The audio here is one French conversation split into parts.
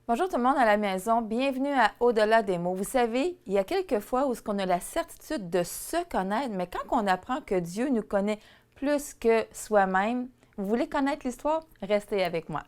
Bonjour tout le monde à la maison, bienvenue à Au-delà des mots. Vous savez, il y a quelques fois où on a la certitude de se connaître, mais quand on apprend que Dieu nous connaît plus que soi-même, vous voulez connaître l'histoire? Restez avec moi.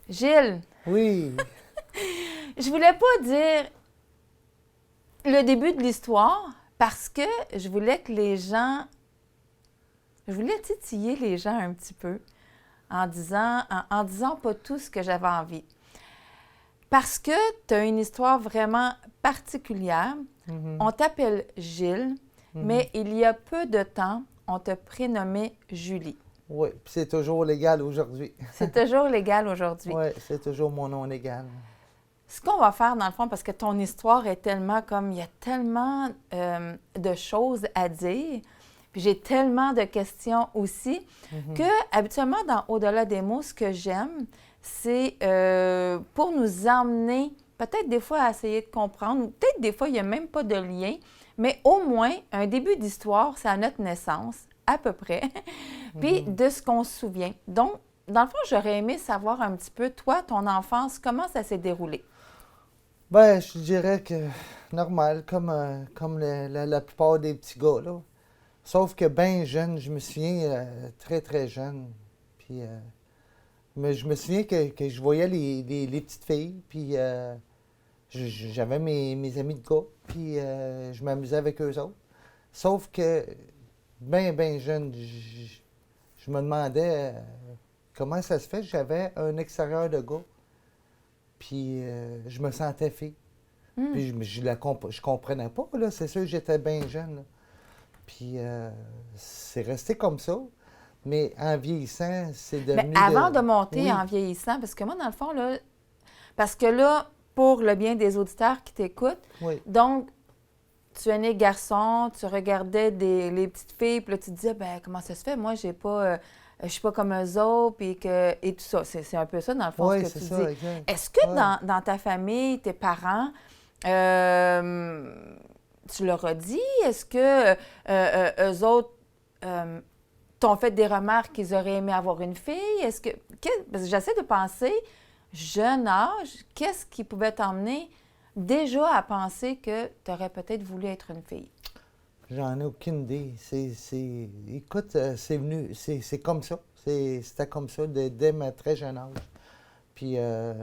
Gilles, Oui, je voulais pas dire le début de l'histoire parce que je voulais que je voulais titiller les gens un petit peu en disant pas tout ce que j'avais envie. Parce que tu as une histoire vraiment particulière. On t'appelle Gilles, mais il y a peu de temps, on t'a prénommé Julie. oui. Puis c'est toujours légal aujourd'hui. C'est toujours légal aujourd'hui. Oui, c'est toujours mon nom légal. Ce qu'on va faire, dans le fond, parce que ton histoire est tellement comme, il y a tellement de choses à dire, puis j'ai tellement de questions aussi, que habituellement, dans Au-delà des mots, ce que j'aime, c'est pour nous emmener, peut-être des fois à essayer de comprendre, ou peut-être des fois, il n'y a même pas de lien, mais au moins, un début d'histoire, c'est à notre naissance, à peu près, puis de ce qu'on se souvient. Donc, dans le fond, j'aurais aimé savoir un petit peu, toi, ton enfance, comment ça s'est déroulé? Ben, je dirais que normal, comme la plupart des petits gars, là. Sauf que bien jeune, je me souviens très, très jeune. Puis, mais je me souviens que je voyais les petites filles, puis j'avais mes amis de gars, puis je m'amusais avec eux autres. Sauf que, bien jeune, je me demandais comment ça se fait que j'avais un extérieur de gars, puis je me sentais fille. Puis je comprenais pas, là. C'est sûr que j'étais bien jeune, là. Puis c'est resté comme ça. Mais en vieillissant, c'est devenu... Mais avant de monter Oui. en vieillissant, parce que moi, dans le fond, là, parce que là, pour le bien des auditeurs qui t'écoutent, Oui. donc, tu es né garçon, tu regardais les petites filles, puis là, tu te disais, ben comment ça se fait? Moi, je suis pas comme eux autres, et tout ça. C'est un peu ça, dans le fond, Oui, ce que c'est tu ça, dis. exact. Est-ce que Ouais. dans ta famille, tes parents, tu leur as dit? Est-ce que eux autres t'ont fait des remarques qu'ils auraient aimé avoir une fille? Parce que j'essaie de penser, jeune âge, qu'est-ce qui pouvait t'emmener déjà à penser que tu aurais peut-être voulu être une fille? J'en ai aucune idée. Écoute, c'est venu, c'est comme ça. C'était comme ça dès ma très jeune âge. Puis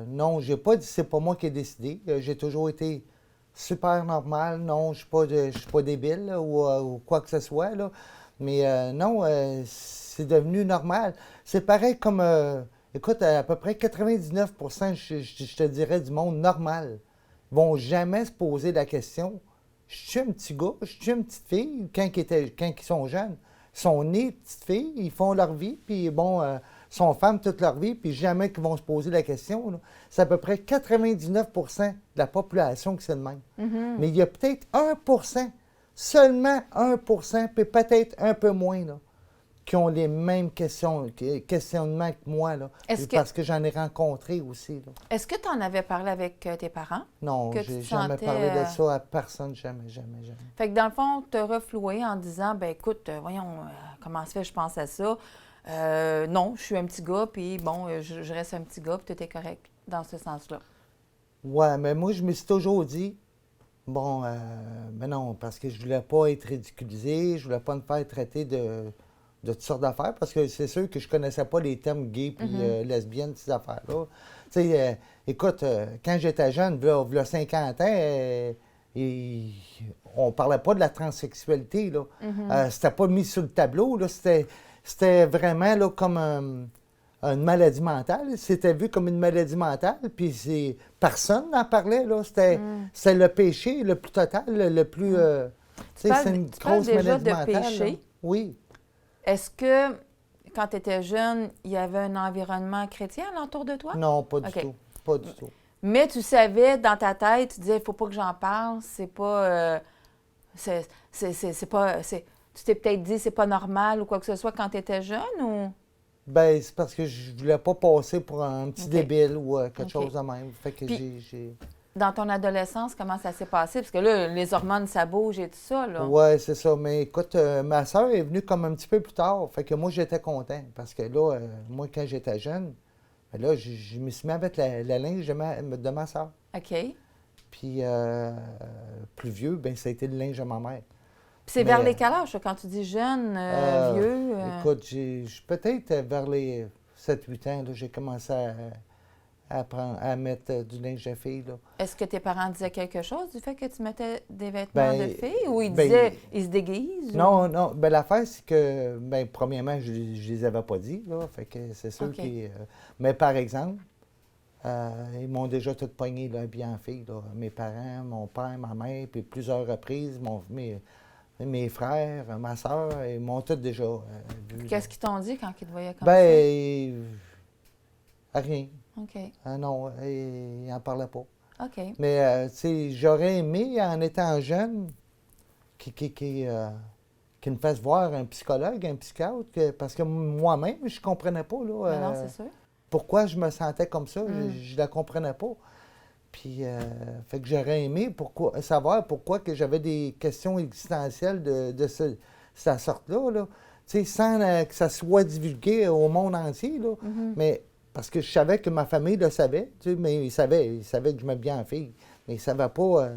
non, j'ai pas dit, c'est pas moi qui ai décidé. J'ai toujours été super normal. Non, je suis pas débile là, ou quoi que ce soit, là. Mais non, c'est devenu normal. C'est pareil comme, écoute, à peu près 99%, je te dirais, du monde normal vont jamais se poser la question, je suis un petit gars, je suis une petite fille, quand ils sont jeunes. Ils sont nés petites filles, ils font leur vie, puis bon, sont femmes toute leur vie, puis jamais qu'ils vont se poser la question, là. C'est à peu près 99% de la population qui c'est de même. Mais il y a peut-être 1%, seulement 1%, puis peut-être un peu moins, là, qui ont les mêmes questionnements que moi, là, parce que j'en ai rencontré aussi, là. Est-ce que tu en avais parlé avec tes parents? Non, Que tu j'ai te jamais sentais, parlé de ça à personne, jamais. Fait que dans le fond, te reflouer en disant, ben écoute, voyons, comment se fait, je pense à ça. Non, je suis un petit gars, puis bon, je reste un petit gars, puis tout est correct dans ce sens-là. Ouais, mais moi, je me suis toujours dit, bon, mais non, parce que je voulais pas être ridiculisé, je voulais pas me faire traiter de toutes sortes d'affaires, parce que c'est sûr que je connaissais pas les termes gay puis lesbienne, ces affaires-là. Tu sais, écoute, quand j'étais jeune, v'là 50 ans, on parlait pas de la transsexualité, là. C'était pas mis sur le tableau, là. C'était vraiment là, comme une maladie mentale. C'était vu comme une maladie mentale, puis personne n'en parlait, là. C'était le péché le plus total, le plus... tu sais, c'est une grosse déjà maladie de mentale. péché. Là. Oui. Est-ce que, quand tu étais jeune, il y avait un environnement chrétien alentour de toi? Non, pas du OK. tout. Pas du tout. Mais tu savais, dans ta tête, tu disais, il faut pas que j'en parle, c'est pas... c'est pas... Tu t'es peut-être dit, c'est pas normal ou quoi que ce soit quand tu étais jeune ou... Ben, c'est parce que je voulais pas passer pour un petit OK. débile ou quelque OK. chose de même. Fait que Puis- j'ai... Dans ton adolescence, comment ça s'est passé? Parce que là, les hormones, ça bouge et tout ça, là. Ouais, c'est ça. Mais écoute, ma soeur est venue comme un petit peu plus tard. Fait que moi, j'étais content. Parce que là, moi, quand j'étais jeune, ben là, je me suis mis avec la linge de ma soeur. OK. Puis, plus vieux, ben ça a été le linge de ma mère. Puis c'est Mais, vers les quel âge, ça, quand tu dis jeune, vieux? Écoute, peut-être vers les 7-8 ans, là, j'ai commencé à mettre du linge de fille. Là. Est-ce que tes parents disaient quelque chose du fait que tu mettais des vêtements de fille? Ou ils ben, disaient, ils se déguisent? Non, non. Ben, l'affaire, c'est que, ben, premièrement, je les avais pas dit, là. Fait que c'est sûr OK. mais par exemple, ils m'ont déjà tout pogné, là, habillé en fille, là. Mes parents, mon père, ma mère, puis plusieurs reprises, mes frères, ma soeur, ils m'ont tous déjà vu. Qu'est-ce qu'ils t'ont dit quand ils te voyaient comme Ben, rien. ça? OK. Ah non, ils n'en parlaient pas. OK. Mais, tu sais, j'aurais aimé, en étant jeune, qui me fasse voir un psychologue, un psychiatre, parce que moi-même, je comprenais pas, là, Non, c'est sûr. pourquoi je me sentais comme ça. Mm. Je la comprenais pas. Puis, fait que j'aurais aimé savoir pourquoi que j'avais des questions existentielles de cette sorte-là, là. Tu sais, sans que ça soit divulgué au monde entier, là. Mhm. Mais parce que je savais que ma famille le savait, tu sais, mais ils savaient que je m'habillais en fille. Mais ils savaient pas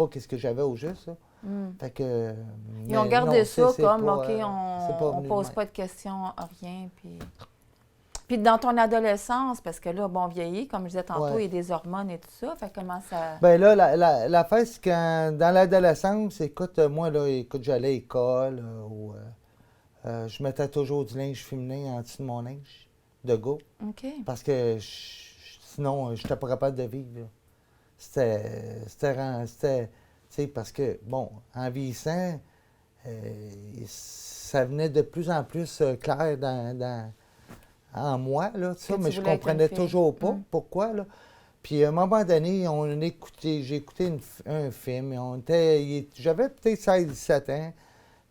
qu'est-ce que j'avais au juste, là. Mm. Fait que, Ils ont mais gardé non, ça c'est comme, pas, OK, c'est pas on venu de pose même. pas de questions, rien. Puis dans ton adolescence, parce que là, bon, vieilli, comme je disais tantôt, Ouais. il y a des hormones et tout ça. Fait comment ça... Ben là, l'affaire, c'est que dans l'adolescence, écoute, moi, là, écoute, j'allais à l'école, je mettais toujours du linge féminin en dessous de mon linge de gars, OK. parce que sinon, je n'étais pas capable de vivre, là. Tu sais, parce que, bon, en vieillissant, ça venait de plus en plus clair en moi, là, tout ça, Que mais tu je voulais être une comprenais fille. toujours pas Mm. pourquoi, là. Puis à un moment donné, j'ai écouté un film, j'avais peut-être 16-17 ans.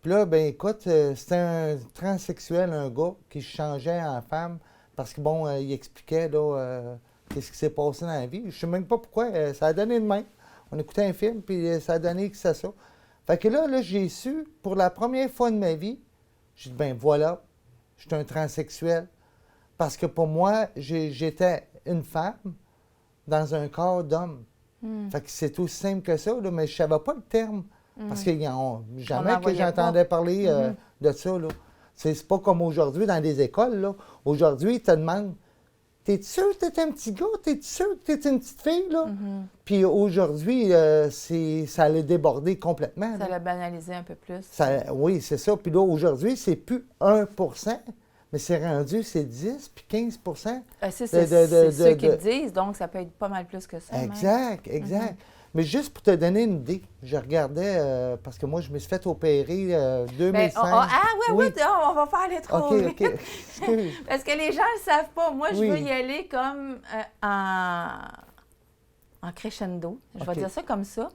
Puis là, ben écoute, c'était un transsexuel, un gars, qui se changeait en femme, parce que, bon, il expliquait, là, qu'est-ce qui s'est passé dans la vie. Je sais même pas pourquoi, ça a donné de même. On écoutait un film, puis ça a donné que c'est ça. Fait que là, j'ai su, pour la première fois de ma vie, j'ai dit, ben voilà, je suis un transsexuel. Parce que pour moi, j'étais une femme dans un corps d'homme. Mm. Fait que c'est aussi simple que ça, là, mais je savais pas le terme. Parce que jamais On que n'en voyait j'entendais parler Mhm. de ça, là. C'est pas comme aujourd'hui dans les écoles, là. Aujourd'hui, ils te demandent, t'es sûr que t'es un petit gars? T'es sûr que t'es une petite fille, là? Mhm. Puis aujourd'hui, ça allait déborder complètement, Ça là. l'a banalisé un peu plus. Oui, c'est ça. Puis là, aujourd'hui, c'est plus 1%, mais c'est rendu, c'est 10 puis 15%. C'est de- ceux de- qui le de- disent, donc ça peut être pas mal plus que ça. même. Exact, exact. Mais juste pour te donner une idée, je regardais, parce que moi, je me suis fait opérer Ben, 2005. oui, on va faire les trop OK, vite. OK. Excuse. Parce que les gens ne le savent pas. Moi, je Oui. veux y aller comme en crescendo. Je vais OK. dire ça comme ça,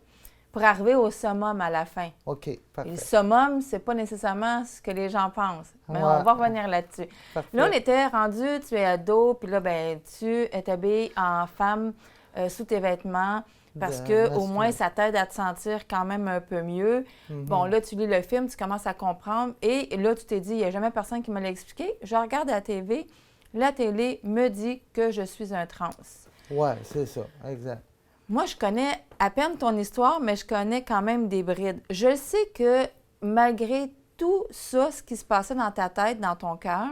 pour arriver au summum à la fin. OK, Et le parfait. summum, c'est pas nécessairement ce que les gens pensent. Mais Ouais. on va revenir là-dessus. Parfait. Là, on était rendu, tu es ado, puis là, ben, tu es habillée en femme sous tes vêtements parce De que au masculin. moins, ça t'aide à te sentir quand même un peu mieux. Mhm. Bon, là, tu lis le film, tu commences à comprendre. Et là, tu t'es dit, il n'y a jamais personne qui me l'a expliqué. Je regarde la TV. La télé me dit que je suis un trans. Ouais, c'est ça, exact. Moi, je connais à peine ton histoire, mais je connais quand même des brides. Je sais que malgré tout ça, ce qui se passait dans ta tête, dans ton cœur,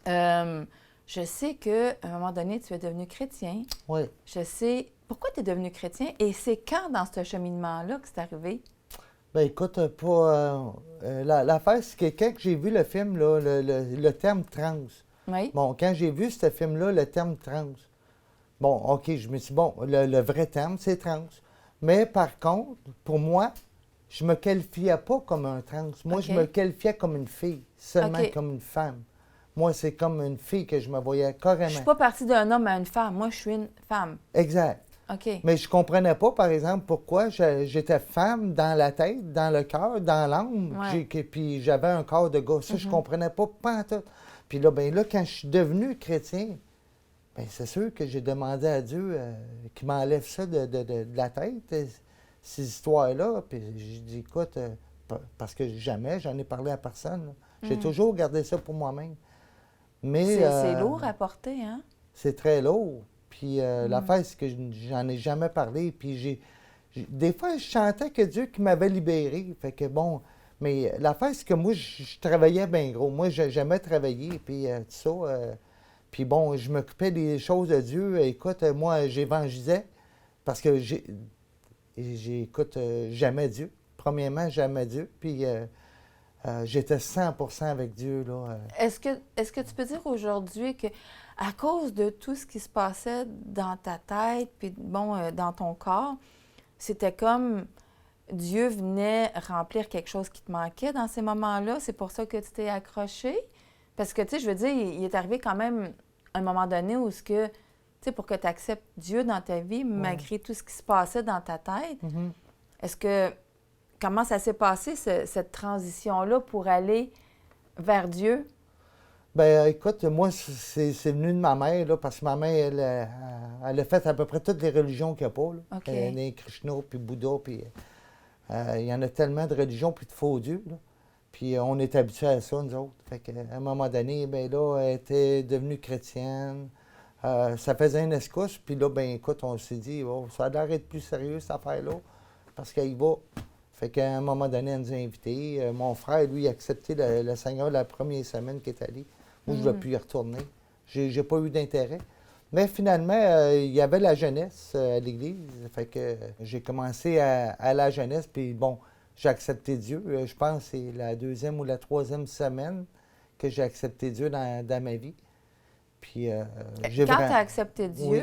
je sais qu'à un moment donné, tu es devenu chrétien. Oui. Je sais pourquoi tu es devenu chrétien et c'est quand dans ce cheminement-là que c'est arrivé? Ben écoute, l'affaire, c'est que quand j'ai vu le film, là, le terme trans, Oui. bon, quand j'ai vu ce film-là, le terme trans, bon, OK, je me suis dit, bon, le vrai terme, c'est trans. Mais par contre, pour moi, je me qualifiais pas comme un trans. Moi, OK. je me qualifiais comme une fille, seulement OK. comme une femme. Moi, c'est comme une fille que je me voyais Je carrément. suis pas partie d'un homme à une femme. Moi, je suis une femme. Exact. OK. Mais je comprenais pas, par exemple, pourquoi j'étais femme dans la tête, dans le cœur, dans l'âme, Ouais. puis j'avais un corps de gars. Ça, je comprenais pas pantoute. Puis là, ben là, quand je suis devenu chrétien, ben c'est sûr que j'ai demandé à Dieu qu'il m'enlève ça de la tête, ces histoires-là. Puis j'ai dit, écoute, parce que jamais j'en ai parlé à personne, là. J'ai toujours gardé ça pour moi-même. Mais C'est lourd à porter, hein? c'est très lourd. Puis l'affaire, c'est que j'en ai jamais parlé. Puis des fois, je chantais que Dieu qui m'avait libéré. Fait que bon, mais l'affaire, c'est que moi, je travaillais bien gros. Moi, j'aimais travailler, puis tout ça. Puis bon, je m'occupais des choses de Dieu. Écoute, moi, j'évangélisais parce que écoute, j'aimais Dieu. Premièrement, j'aimais Dieu. Puis j'étais 100% avec Dieu, là. Est-ce que tu peux dire aujourd'hui que à cause de tout ce qui se passait dans ta tête, puis bon, dans ton corps, c'était comme Dieu venait remplir quelque chose qui te manquait dans ces moments-là? C'est pour ça que tu t'es accroché? Parce que, tu sais, je veux dire, il est arrivé quand même un moment donné où ce que, tu sais, pour que tu acceptes Dieu dans ta vie, malgré tout ce qui se passait dans ta tête, Mhm. est-ce que, comment ça s'est passé, cette transition-là, pour aller vers Dieu? Ben, écoute, moi, c'est venu de ma mère, là, parce que ma mère, elle a fait à peu près toutes les religions qu'il n'y a pas, là. OK. Elle est Krishna, puis Bouddha, puis il y en a tellement de religions, puis de faux dieux, là. Puis on est habitués à ça, nous autres. Fait qu'à un moment donné, ben là, elle était devenue chrétienne. Ça faisait une escousse, puis là, ben écoute, on s'est dit, oh, ça a l'air d'être plus sérieux, cette affaire-là, parce qu'il va. Fait qu'à un moment donné, elle nous a invités. Mon frère, lui, a accepté le Seigneur la première semaine qu'il est allé. Moi, je ne vais plus y retourner. J'ai pas eu d'intérêt. Mais finalement, il y avait la jeunesse à l'église. Fait que j'ai commencé à la jeunesse, puis bon, j'ai accepté Dieu. Je pense que c'est la deuxième ou la troisième semaine que j'ai accepté Dieu dans ma vie. Puis Quand tu as accepté Dieu, Oui.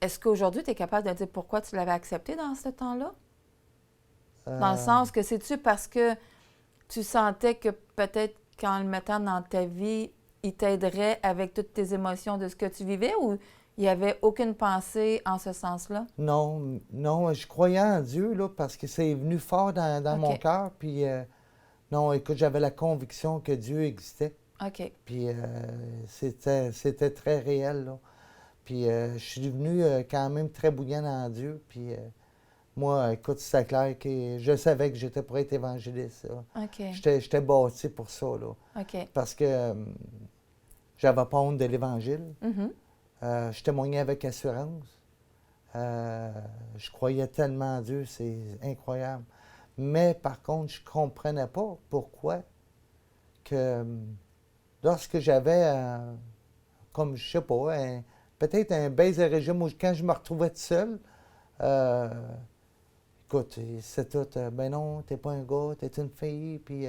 est-ce qu'aujourd'hui, tu es capable de dire pourquoi tu l'avais accepté dans ce temps-là? Dans le Euh, sens que c'est-tu parce que tu sentais que peut-être qu'en le mettant dans ta vie, il t'aiderait avec toutes tes émotions de ce que tu vivais, ou il n'y avait aucune pensée en ce sens-là? Non, non, je croyais en Dieu, là, parce que c'est venu fort dans mon OK. cœur. Puis non, écoute, j'avais la conviction que Dieu existait. OK. Puis c'était très réel, là. Puis je suis devenu quand même très bouillant en Dieu. Puis moi, écoute, c'était clair que je savais que j'étais pour être évangéliste, là. OK. J'étais bâti pour ça, là. OK. Parce que j'avais pas honte de l'Évangile. Mhm. Je témoignais avec assurance. Je croyais tellement en Dieu, c'est incroyable. Mais par contre, je ne comprenais pas pourquoi que lorsque j'avais, comme je sais pas, peut-être un baiser régime où quand je me retrouvais tout seul, euh, écoute, c'est tout, ben non, t'es pas un gars, t'es une fille, puis, tu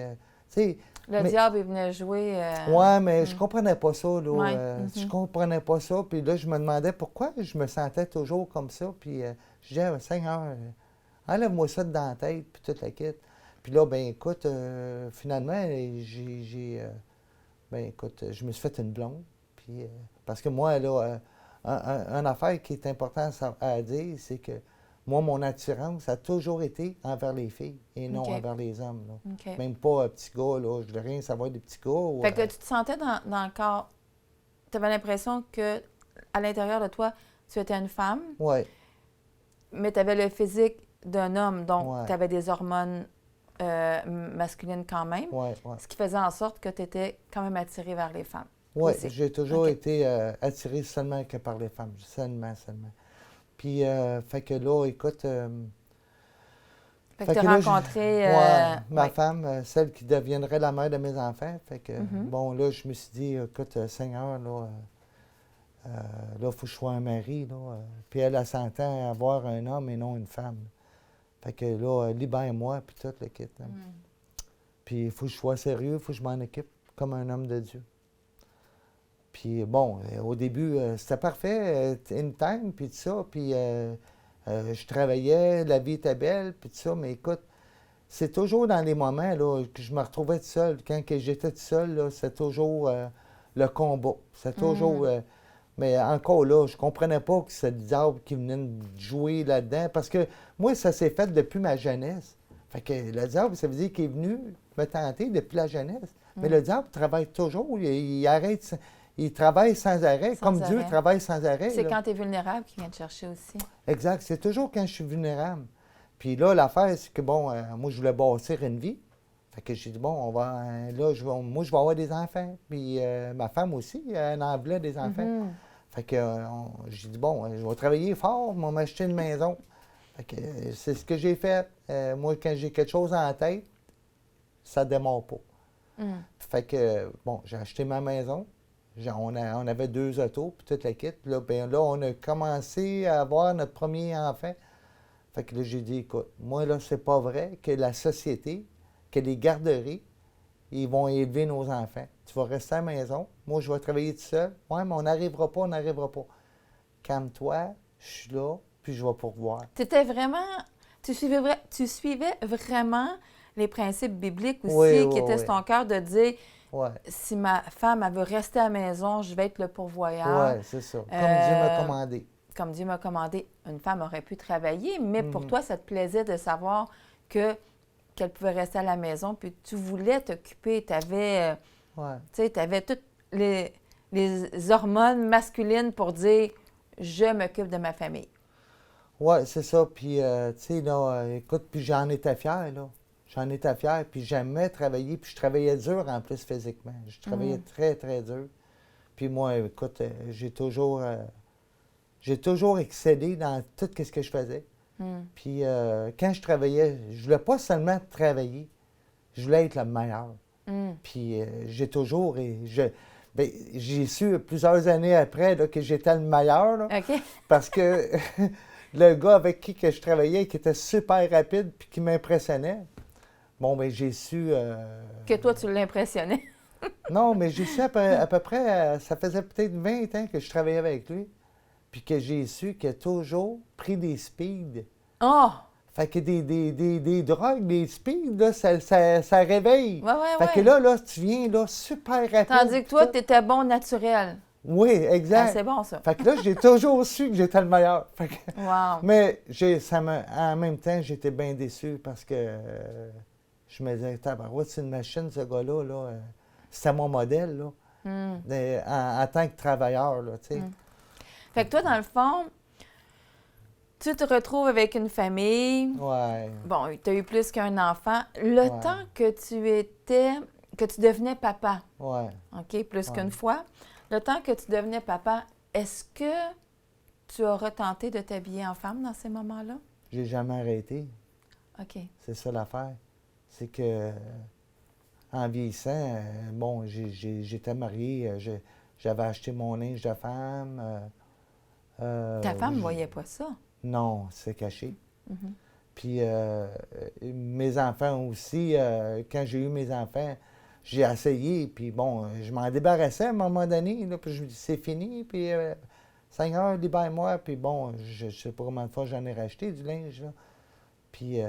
sais, Le mais- diable, il venait jouer. ouais, mais je comprenais pas ça, là. Ouais, Je comprenais pas ça. Puis là, je me demandais pourquoi je me sentais toujours comme ça. Puis je disais, Seigneur, enlève-moi ça de dans la tête, puis toute la quête. Puis là, ben écoute, finalement, ben écoute, je me suis fait une blonde. Puis, parce que moi, là, une affaire qui est importante à dire, c'est que moi, mon attirance a toujours été envers les filles et non OK. envers les hommes, là. OK. Même pas un petit gars, là. Je voulais rien savoir des petits gars. Ou, Fait que tu te sentais dans le corps. Tu avais l'impression que à l'intérieur de toi, tu étais une femme, ouais, mais tu avais le physique d'un homme, donc Ouais. tu avais des hormones masculines quand même, ouais, ouais. ce qui faisait en sorte que tu étais quand même attiré vers les femmes. Ouais, aussi. j'ai toujours OK. été attiré seulement que par les femmes. Seulement, seulement. Puis, fait que là, écoute. Fait que tu as là, rencontré. ouais, ma ouais. femme, celle qui deviendrait la mère de mes enfants. Fait que, Mhm. bon, là, je me suis dit, écoute, Seigneur, là, il faut que je sois un mari, là. Puis elle s'entend avoir un homme et non une femme. Fait que là, libère-moi, puis tout le kit, là. Mm. Puis il faut que je sois sérieux, il faut que je m'en occupe comme un homme de Dieu. Puis bon, au début, c'était parfait, anytime, puis tout ça. Puis je travaillais, la vie était belle, puis tout ça. Mais écoute, c'est toujours dans les moments là, que je me retrouvais tout seul. Quand que j'étais tout seul, là, c'est toujours le combat. C'est toujours. Mais encore là, je comprenais pas que c'est le diable qui venait de jouer là-dedans. Parce que moi, ça s'est fait depuis ma jeunesse. Fait que le diable, ça veut dire qu'il est venu me tenter depuis la jeunesse. Mais le diable travaille toujours. Il arrête. Il travaille sans arrêt, comme Dieu travaille sans arrêt. C'est là. quand tu es vulnérable qu'il vient te chercher aussi. Exact. C'est toujours quand je suis vulnérable. Puis là, l'affaire, c'est que, bon, moi, je voulais bâtir une vie. Fait que j'ai dit, bon, on va. Là, moi, je vais avoir des enfants. Puis ma femme aussi, elle en voulait des enfants. Fait que j'ai dit, bon, je vais travailler fort, je vais m'acheter une maison. Fait que c'est ce que j'ai fait. Moi, quand j'ai quelque chose en tête, ça ne démarre pas. Fait que, bon, j'ai acheté ma maison. On avait 2 autos, puis toute la kit. Là, là, on a commencé à avoir notre premier enfant. Fait que là, j'ai dit, écoute, moi, là, c'est pas vrai que la société, que les garderies, ils vont élever nos enfants. Tu vas rester à la maison. Moi, je vais travailler tout seul. Ouais, mais on n'arrivera pas, on n'arrivera pas. Calme-toi, je suis là, puis je vais pourvoir. T'étais vraiment... Tu suivais vraiment les principes bibliques aussi, Oui, qui étaient sur ton cœur de dire... Ouais. Si ma femme, elle veut rester à la maison, je vais être le pourvoyeur. Oui, c'est ça. Comme Dieu m'a commandé. Comme Dieu m'a commandé. Une femme aurait pu travailler, mais pour toi, ça te plaisait de savoir qu'elle pouvait rester à la maison, puis tu voulais t'occuper. Tu avais, toutes les hormones masculines pour dire « je m'occupe de ma famille ». Oui, c'est ça. Puis, tu sais, là, écoute, puis j'en étais fier, là. J'en étais fier, puis j'aimais travailler, puis je travaillais dur en plus physiquement. Je travaillais très, très dur. Puis moi, écoute, j'ai toujours excellé dans tout ce que je faisais. Puis quand je travaillais, je voulais pas seulement travailler, je voulais être le meilleur. Puis j'ai toujours... j'ai su plusieurs années après là, que j'étais le meilleur, là, parce que le gars avec qui que je travaillais, qui était super rapide puis qui m'impressionnait, bon, bien, j'ai su... Que toi, tu l'impressionnais. Non, mais j'ai su à peu près, ça faisait peut-être 20 ans que je travaillais avec lui, puis que j'ai su qu'il a toujours pris des speeds. Oh! Fait que des drogues, des speeds, là, ça réveille. Ouais. Fait que là, tu viens là, super rapide. Tandis que toi, tu étais bon naturel. Oui, exact. Ah, c'est bon, ça. Fait que là, j'ai toujours su que j'étais le meilleur. Fait que, wow! Mais en même temps, j'étais bien déçu parce que je me disais, tabarouette, c'est une machine, ce gars-là. Là, c'était mon modèle, là, en tant que travailleur, là, tu sais. Fait que toi, dans le fond, tu te retrouves avec une famille. Ouais. Bon, tu as eu plus qu'un enfant. Le temps que tu devenais papa, OK, plus qu'une fois, le temps que tu devenais papa, est-ce que tu as retenté de t'habiller en femme dans ces moments-là? J'ai jamais arrêté. OK. C'est ça l'affaire. C'est que en vieillissant, bon, j'étais marié, j'avais acheté mon linge de femme. Ta femme ne voyait pas ça? Non, c'est caché. Puis mes enfants aussi, quand j'ai eu mes enfants, j'ai essayé, puis bon, je m'en débarrassais à un moment donné, là, puis je me dis, c'est fini, puis Seigneur, libère-moi, puis bon, je sais pas combien de fois j'en ai racheté du linge, là. Puis,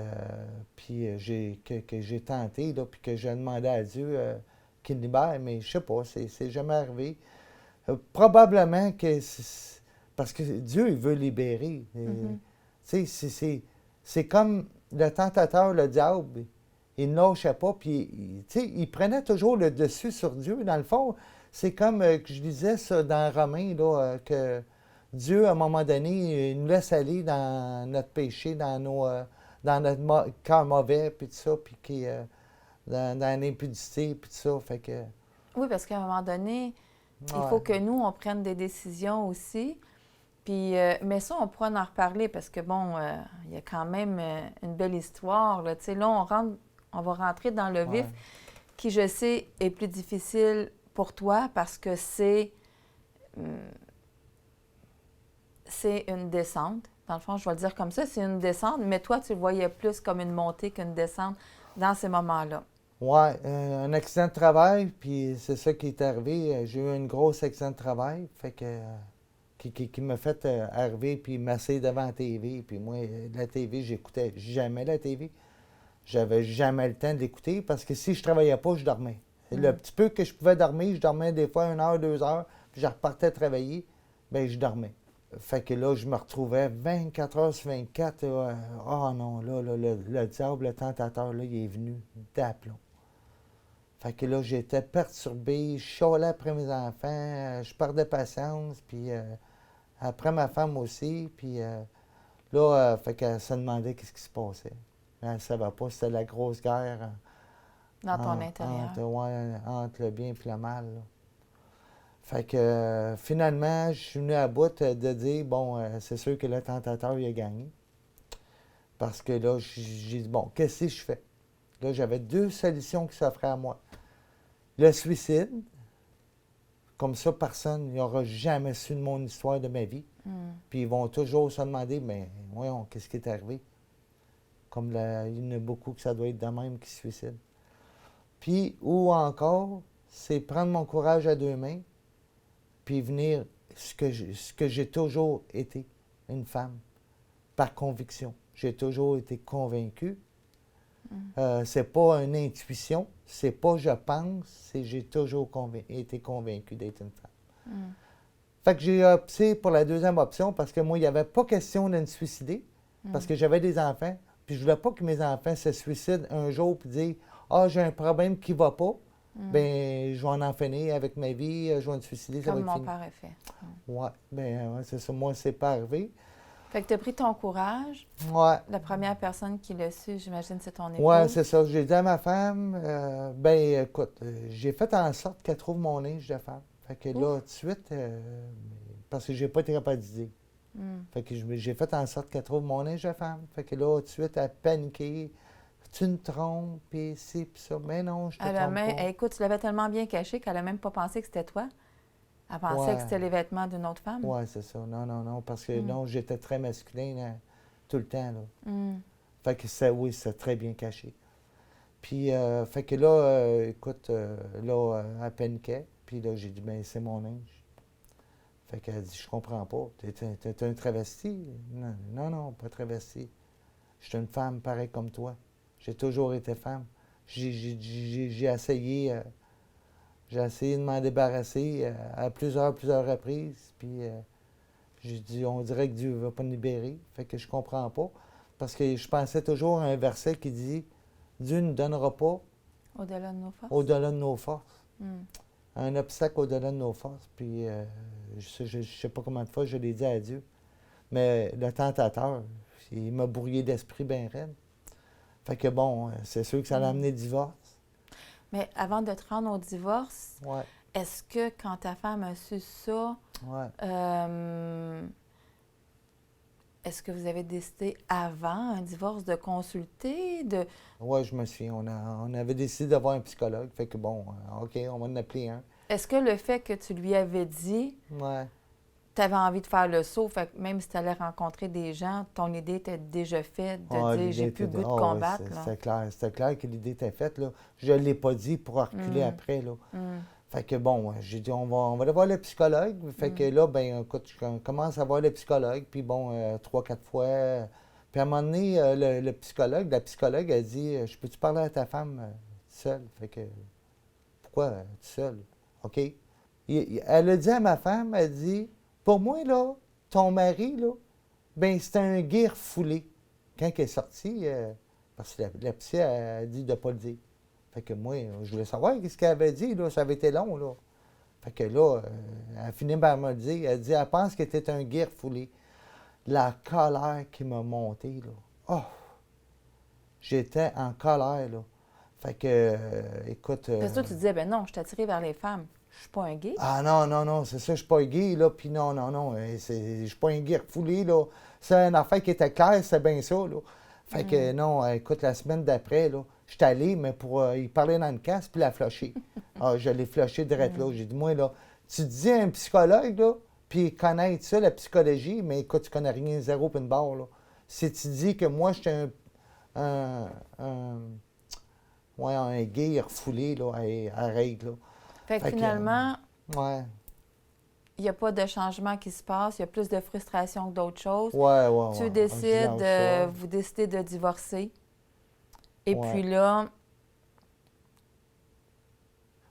j'ai tenté, là, puis que j'ai demandé à Dieu qu'il me libère, mais je sais pas, c'est jamais arrivé. Probablement que parce que Dieu, il veut libérer. Tu sais, c'est comme le tentateur, le diable, il ne lâchait pas, puis tu sais, il prenait toujours le dessus sur Dieu. Dans le fond, c'est comme que je disais ça dans Romains, là, que Dieu, à un moment donné, il nous laisse aller dans notre péché, dans notre cœur mauvais, puis tout ça, puis dans l'impudicité, puis tout ça. Fait que... Oui, parce qu'à un moment donné, il faut que nous, on prenne des décisions aussi. Puis, mais ça, on pourra en reparler parce que, bon, il y a quand même une belle histoire. Là, on va rentrer dans le vif, qui, je sais, est plus difficile pour toi parce que c'est une descente. Dans le fond, je vais le dire comme ça, c'est une descente, mais toi, tu le voyais plus comme une montée qu'une descente dans ces moments-là. Oui, un accident de travail, puis c'est ça qui est arrivé. J'ai eu un gros accident de travail, fait que... Qui m'a fait arriver puis m'asseoir devant la TV. Puis moi, la TV, j'écoutais jamais la TV. j'avais jamais le temps d'écouter parce que si je travaillais pas, je dormais. Le petit peu que je pouvais dormir, je dormais des fois 1 heure, 2 heures, puis je repartais travailler, bien, je dormais. Fait que là, je me retrouvais 24 heures sur 24. Oh non, là, le diable, le tentateur, là, il est venu d'aplomb. Fait que là, j'étais perturbé, je chialais après mes enfants, je perdais patience, puis après ma femme aussi, puis là, fait qu'elle se demandait qu'est-ce qui se passait. Elle ne savait pas, c'était la grosse guerre Dans ton intérieur. entre le bien et le mal, là. Fait que finalement, je suis venu à bout de dire, bon, c'est sûr que le tentateur, il a gagné. Parce que là, j'ai dit, bon, qu'est-ce que je fais? Là, j'avais 2 solutions qui s'offraient à moi. Le suicide, comme ça, personne n'aura jamais su de mon histoire de ma vie. Puis ils vont toujours se demander, mais voyons, qu'est-ce qui est arrivé? Comme il y en a beaucoup que ça doit être de même qui se suicident. Puis, ou encore, c'est prendre mon courage à 2 mains, puis venir ce que j'ai toujours été, une femme, par conviction. J'ai toujours été convaincue. C'est pas une intuition, c'est pas je pense, c'est j'ai toujours été convaincue d'être une femme. Fait que j'ai opté pour la 2e option parce que moi, il n'y avait pas question de me suicider parce que j'avais des enfants. Puis je voulais pas que mes enfants se suicident un jour et disent « Ah, j'ai un problème qui va pas. Ben, je vais en finir avec ma vie, je vais me suicider, ça va Comme être mon fini. père a fait. Ouais, ben, c'est ça. Moi, c'est pas arrivé. Fait que tu as pris ton courage. Ouais. La première personne qui l'a su, j'imagine, c'est ton épouse. Ouais, c'est ça. J'ai dit à ma femme, ben, écoute, j'ai fait en sorte qu'elle trouve mon linge de femme. Fait que là, tout de suite, parce que j'ai pas été capable de dire. Fait que j'ai fait en sorte qu'elle trouve mon linge de femme. Fait que là, tout de suite, elle a paniqué. Tu me trompes, puis ci, puis ça. Mais non, je te trompe pas. Écoute, tu l'avais tellement bien caché qu'elle n'a même pas pensé que c'était toi. Elle pensait que c'était les vêtements d'une autre femme. Oui, c'est ça. Non, parce que non, j'étais très masculin là, tout le temps. Là. Fait que ça, oui, c'est très bien caché. Puis, fait que là, écoute, là, elle paniquait. Puis là, j'ai dit, ben c'est mon linge. Fait qu'elle dit, je comprends pas. T'es un travesti? Non, pas travesti. Je suis une femme pareille comme toi. J'ai toujours été femme. J'ai essayé... J'ai essayé de m'en débarrasser à plusieurs reprises. Puis j'ai dit, on dirait que Dieu ne va pas nous libérer. Fait que je comprends pas. Parce que je pensais toujours à un verset qui dit, Dieu ne donnera pas au-delà de nos forces. Au-delà de nos forces. Un obstacle au-delà de nos forces. Puis je ne sais pas combien de fois je l'ai dit à Dieu. Mais le tentateur, il m'a brouillé d'esprit bien raide. Fait que bon, c'est sûr que ça allait amener le divorce. Mais avant de te rendre au divorce, Ouais. est-ce que quand ta femme a su ça, est-ce que vous avez décidé avant un divorce de consulter? Oui, je me souviens. On avait décidé d'avoir un psychologue. Fait que bon, OK, on va en appeler un. Est-ce que le fait que tu lui avais dit, tu avais envie de faire le saut, fait que même si tu allais rencontrer des gens, ton idée était déjà faite de dire j'ai plus le goût de combattre? Oui, c'était clair que l'idée était faite. Là. Je ne l'ai pas dit pour reculer après. Là. Fait que bon, j'ai dit on va aller voir le psychologue. Fait que là, ben écoute, je commence à voir le psychologue, puis bon, 3-4 fois. Puis à un moment donné, la psychologue a dit je peux-tu parler à ta femme seule? Fait que pourquoi seule? OK. Elle a dit à ma femme, elle dit pour moi, là, ton mari, là, ben c'était un gay refoulé. Quand elle est sortie, parce que la psy a dit de ne pas le dire. Fait que moi, je voulais savoir ce qu'elle avait dit, là. Ça avait été long, là. Fait que là, elle a fini par me le dire. Elle dit, elle pense que t'es un gay refoulé. La colère qui m'a monté, là. Oh! J'étais en colère, là. Fait que, écoute... Parce que toi, tu disais, ben non, je suis attirée vers les femmes. Je suis pas un gay. Ah non, c'est ça, je suis pas un gay, là. Puis non, je suis pas un gay refoulé, là. C'est une affaire qui était claire, c'est bien ça, là. Fait que non, écoute, la semaine d'après, là, je suis allé, mais pour y parler dans le casque, puis la flusher. Je l'ai flushé direct là. J'ai dit, moi, là, tu dis à un psychologue, là, puis connaître ça, la psychologie, mais écoute, tu connais rien, zéro puis une barre, là. Si tu dis que moi, j'étais un gay refoulé, là, arrête, là. Fait que finalement, ouais. Il n'y a pas de changement qui se passe, il y a plus de frustration que d'autres choses. Ouais. Vous décidez de divorcer. Et Ouais. puis là,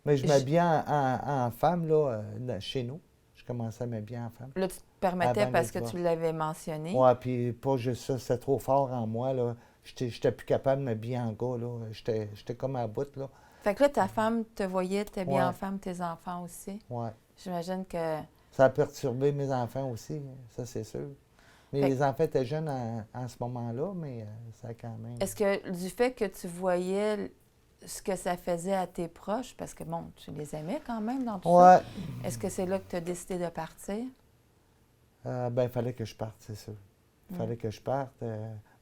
Mais je Je- m'habillais en femme, là, chez nous. Je commençais à m'habiller en femme. là, tu te permettais Avant le parce que divorce. tu l'avais mentionné. Ouais, puis pas juste ça, c'était trop fort en moi, là. J'étais plus capable de m'habiller en gars, là. J'étais comme à bout, là. Fait que là, ta femme te voyait t'habiller Ouais. en femme, tes enfants aussi. Ouais. J'imagine que... Ça a perturbé mes enfants aussi, ça, c'est sûr. Mais Fait- les enfants étaient jeunes en ce moment-là, mais ça a quand même... Est-ce que du fait que tu voyais ce que ça faisait à tes proches, parce que bon, tu les aimais quand même dans tout ça, Ouais. est-ce que c'est là que tu as décidé de partir? Ben, il fallait que je parte, c'est sûr. Il Mm. fallait que je parte.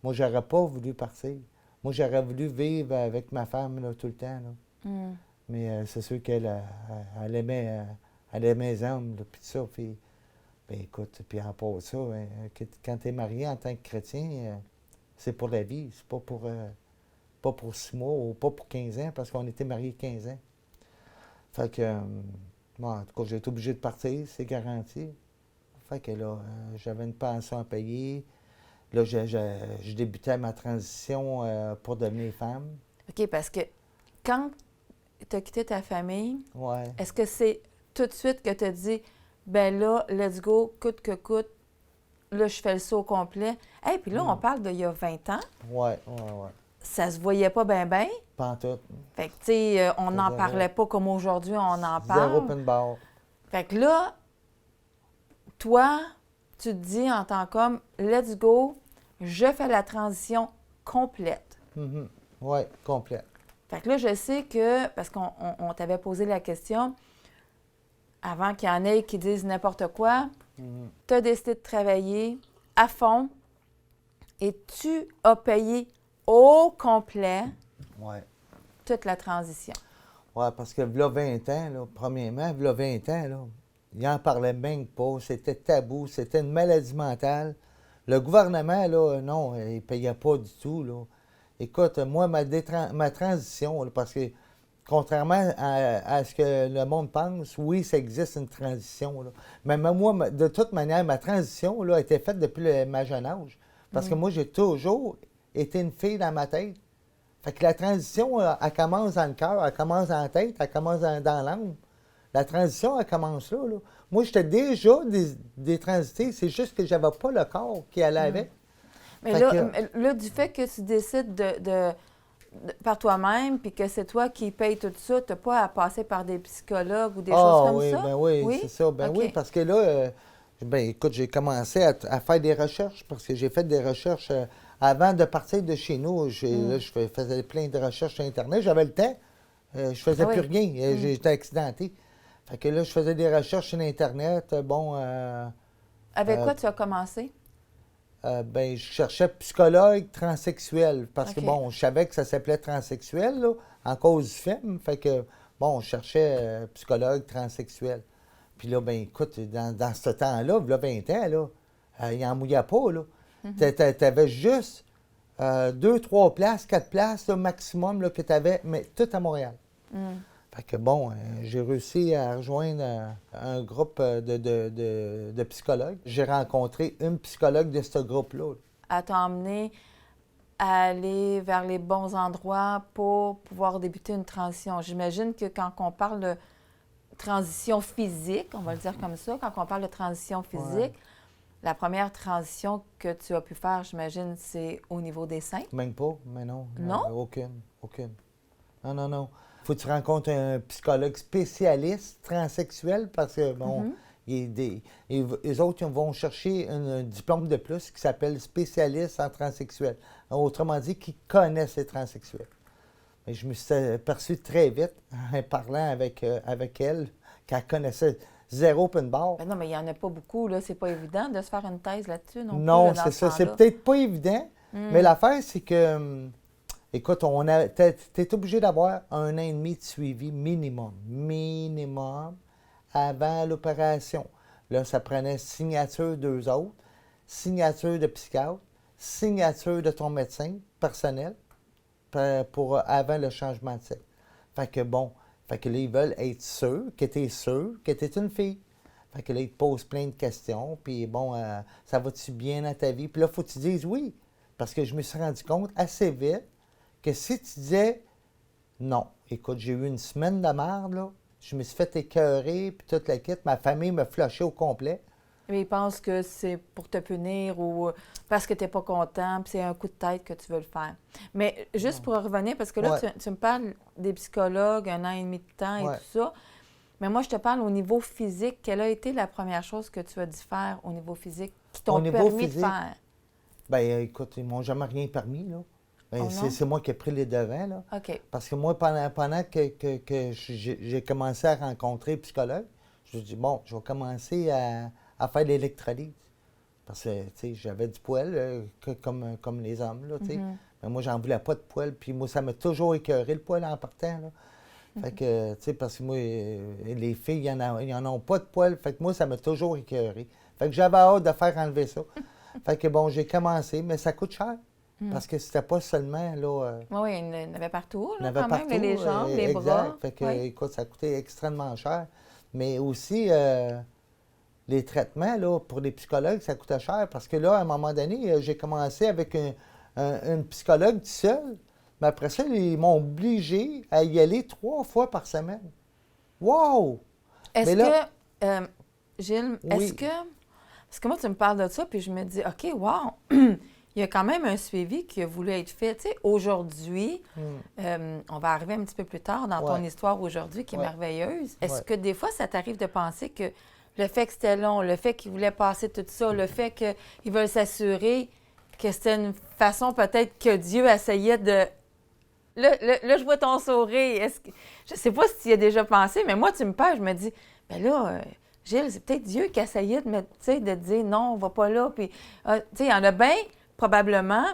Moi, j'aurais pas voulu partir. Moi, j'aurais voulu vivre avec ma femme, là, tout le temps, là. Mm. Mais c'est sûr qu'elle elle aimait les hommes, là, puis tout ça. Puis, ben, écoute, puis en part de ça, quand tu es marié en tant que chrétien, c'est pour la vie. C'est pas pour 6 mois ou pas pour 15 ans, parce qu'on était mariés 15 ans. Fait que, bon, en tout cas, j'ai été obligé de partir, c'est garanti. Fait que là, j'avais une pension à payer. Là, je débutais ma transition pour devenir femme. OK, parce que quand tu as quitté ta famille, Ouais. est-ce que c'est tout de suite que tu as dit, ben là, let's go, coûte que coûte, là, je fais le saut au complet. Et puis là, on parle d'il y a 20 ans, Ouais. ça se voyait pas bien, bien. Pantoute. Fait que, tu sais, on n'en Zéro. parlait pas comme aujourd'hui, on en Zéro parle. open bar. Fait que là, toi, tu te dis en tant qu'homme, let's go, je fais la transition complète. Mhm. Ouais, complet. Fait que là, je sais que, parce qu'on t'avait posé la question, avant qu'il y en ait qui disent n'importe quoi, Mhm. tu as décidé de travailler à fond et tu as payé au complet Ouais. toute la transition. Ouais, parce que là, 20 ans, là, premièrement, là, 20 ans, là, ils n'en parlaient même pas. C'était tabou. C'était une maladie mentale. Le gouvernement, là, non, il ne payait pas du tout, là. Écoute, moi, ma transition, là, parce que contrairement à ce que le monde pense, oui, ça existe une transition, là. Mais moi, de toute manière, ma transition, là, a été faite depuis ma jeune âge. Parce que moi, j'ai toujours été une fille dans ma tête. Fait que la transition, elle commence dans le cœur, elle commence dans la tête, elle commence dans l'âme. La transition, elle commence là, là. Moi, j'étais déjà détransité, c'est juste que j'avais pas le corps qui allait avec. Mais Fait là, du fait que tu décides par toi-même, puis que c'est toi qui payes tout ça, tu n'as pas à passer par des psychologues ou des choses comme oui, ça? ben oui, c'est ça. Ben OK. oui, parce que là, ben écoute, j'ai commencé à faire des recherches, parce que j'ai fait des recherches avant de partir de chez nous. Là, je faisais plein de recherches sur Internet. J'avais le temps. Je faisais Ah oui. plus rien. J'étais accidenté. Fait que là, je faisais des recherches sur Internet. Avec quoi tu as commencé? Ben, je cherchais psychologue transsexuel parce OK. que, bon, je savais que ça s'appelait transsexuel, là, en cause du film. Fait que, bon, je cherchais psychologue transsexuel. Puis là, ben écoute, dans ce temps-là, là, 20 ans, là, il n'en mouillait pas, là. T'avais juste 2, 3 places, 4 places, là, maximum, là, que tu avais, mais tout à Montréal. Fait que bon, j'ai réussi à rejoindre un groupe de psychologues. J'ai rencontré une psychologue de ce groupe-là. À t'emmener à aller vers les bons endroits pour pouvoir débuter une transition. J'imagine que quand on parle de transition physique, on va le dire comme ça, quand on parle de transition physique, Ouais. la première transition que tu as pu faire, j'imagine, c'est au niveau des seins. Même pas, mais non. Non? Aucune. Non. Faut que tu rencontres un psychologue spécialiste transsexuel parce que, bon, les autres ils vont chercher un diplôme de plus qui s'appelle spécialiste en transsexuel. Autrement dit, qui connaissent les transsexuels. Mais je me suis aperçu très vite, en parlant avec elle, qu'elle connaissait zéro open bar. Ben non, mais il n'y en a pas beaucoup, là. C'est pas évident de se faire une thèse là-dessus non plus, Non, là, dans c'est ce ça. C'est temps-là. peut-être pas évident, mais l'affaire, c'est que, écoute, t'es obligé d'avoir 1 an et demi de suivi minimum, avant l'opération. Là, ça prenait signature d'eux autres, signature de psychiatre, signature de ton médecin personnel pour avant le changement de sexe. Fait que bon, fait que là, ils veulent être sûrs que tu es une fille. Fait que là, ils te posent plein de questions, puis bon, ça va-tu bien dans ta vie? Puis là, il faut que tu dises oui. Parce que je me suis rendu compte assez vite que si tu disais non, écoute, j'ai eu une semaine de merde, là, je me suis fait écœurer, puis toute la kit, ma famille m'a flashé au complet. Mais ils pensent que c'est pour te punir ou parce que tu n'es pas content, puis c'est un coup de tête que tu veux le faire. Mais juste pour revenir, parce que là, Ouais. tu me parles des psychologues, 1 an et demi de temps et Ouais. tout ça. Mais moi, je te parle au niveau physique. Quelle a été la première chose que tu as dû faire au niveau physique qui Au t'ont niveau permis physique, de faire? Ben écoute, ils m'ont jamais rien permis, là. Ben, Oh non? c'est moi qui ai pris les devants, là. OK. Parce que moi, pendant que j'ai commencé à rencontrer un psychologue, je me suis dit, bon, je vais commencer à faire de l'électrolyse. Parce que, tu sais, j'avais du poil, comme les hommes, là, tu sais. Mais moi, j'en voulais pas de poil. Puis moi, ça m'a toujours écœuré, le poil, en partant, là. Fait que, tu sais, parce que moi, les filles, ils en ont pas de poil. Fait que moi, ça m'a toujours écœuré. Fait que j'avais hâte de faire enlever ça. Fait que, bon, j'ai commencé, mais ça coûte cher. Parce que c'était pas seulement, là... Oui, il y en avait partout, il y là, en avait quand même. partout. Les jambes, les exact. bras. Fait que, Oui. écoute, ça coûtait extrêmement cher. Mais aussi, les traitements, là, pour les psychologues, ça coûtait cher. Parce que là, à un moment donné, j'ai commencé avec une psychologue tout seul. Mais après ça, ils m'ont obligé à y aller 3 fois par semaine. Wow! Est-ce Mais là- que, Gilles, Oui. est-ce que... Parce que moi, tu me parles de ça, puis je me dis, OK, wow, il y a quand même un suivi qui a voulu être fait. Tu sais, aujourd'hui, on va arriver un petit peu plus tard dans ton Ouais. histoire aujourd'hui qui est Ouais. merveilleuse. Est-ce Ouais. que des fois, ça t'arrive de penser que le fait que c'était long, le fait qu'ils voulaient passer tout ça, le fait qu'ils veulent s'assurer que c'était une façon peut-être que Dieu essayait de... Là, je vois ton sourire. Je sais pas si tu y as déjà pensé, mais moi, tu me parles, je me dis, ben là, Gilles, c'est peut-être Dieu qui essayait de mettre, tu sais, de te dire non, on va pas là. Puis, tu sais, il y en a bien, probablement.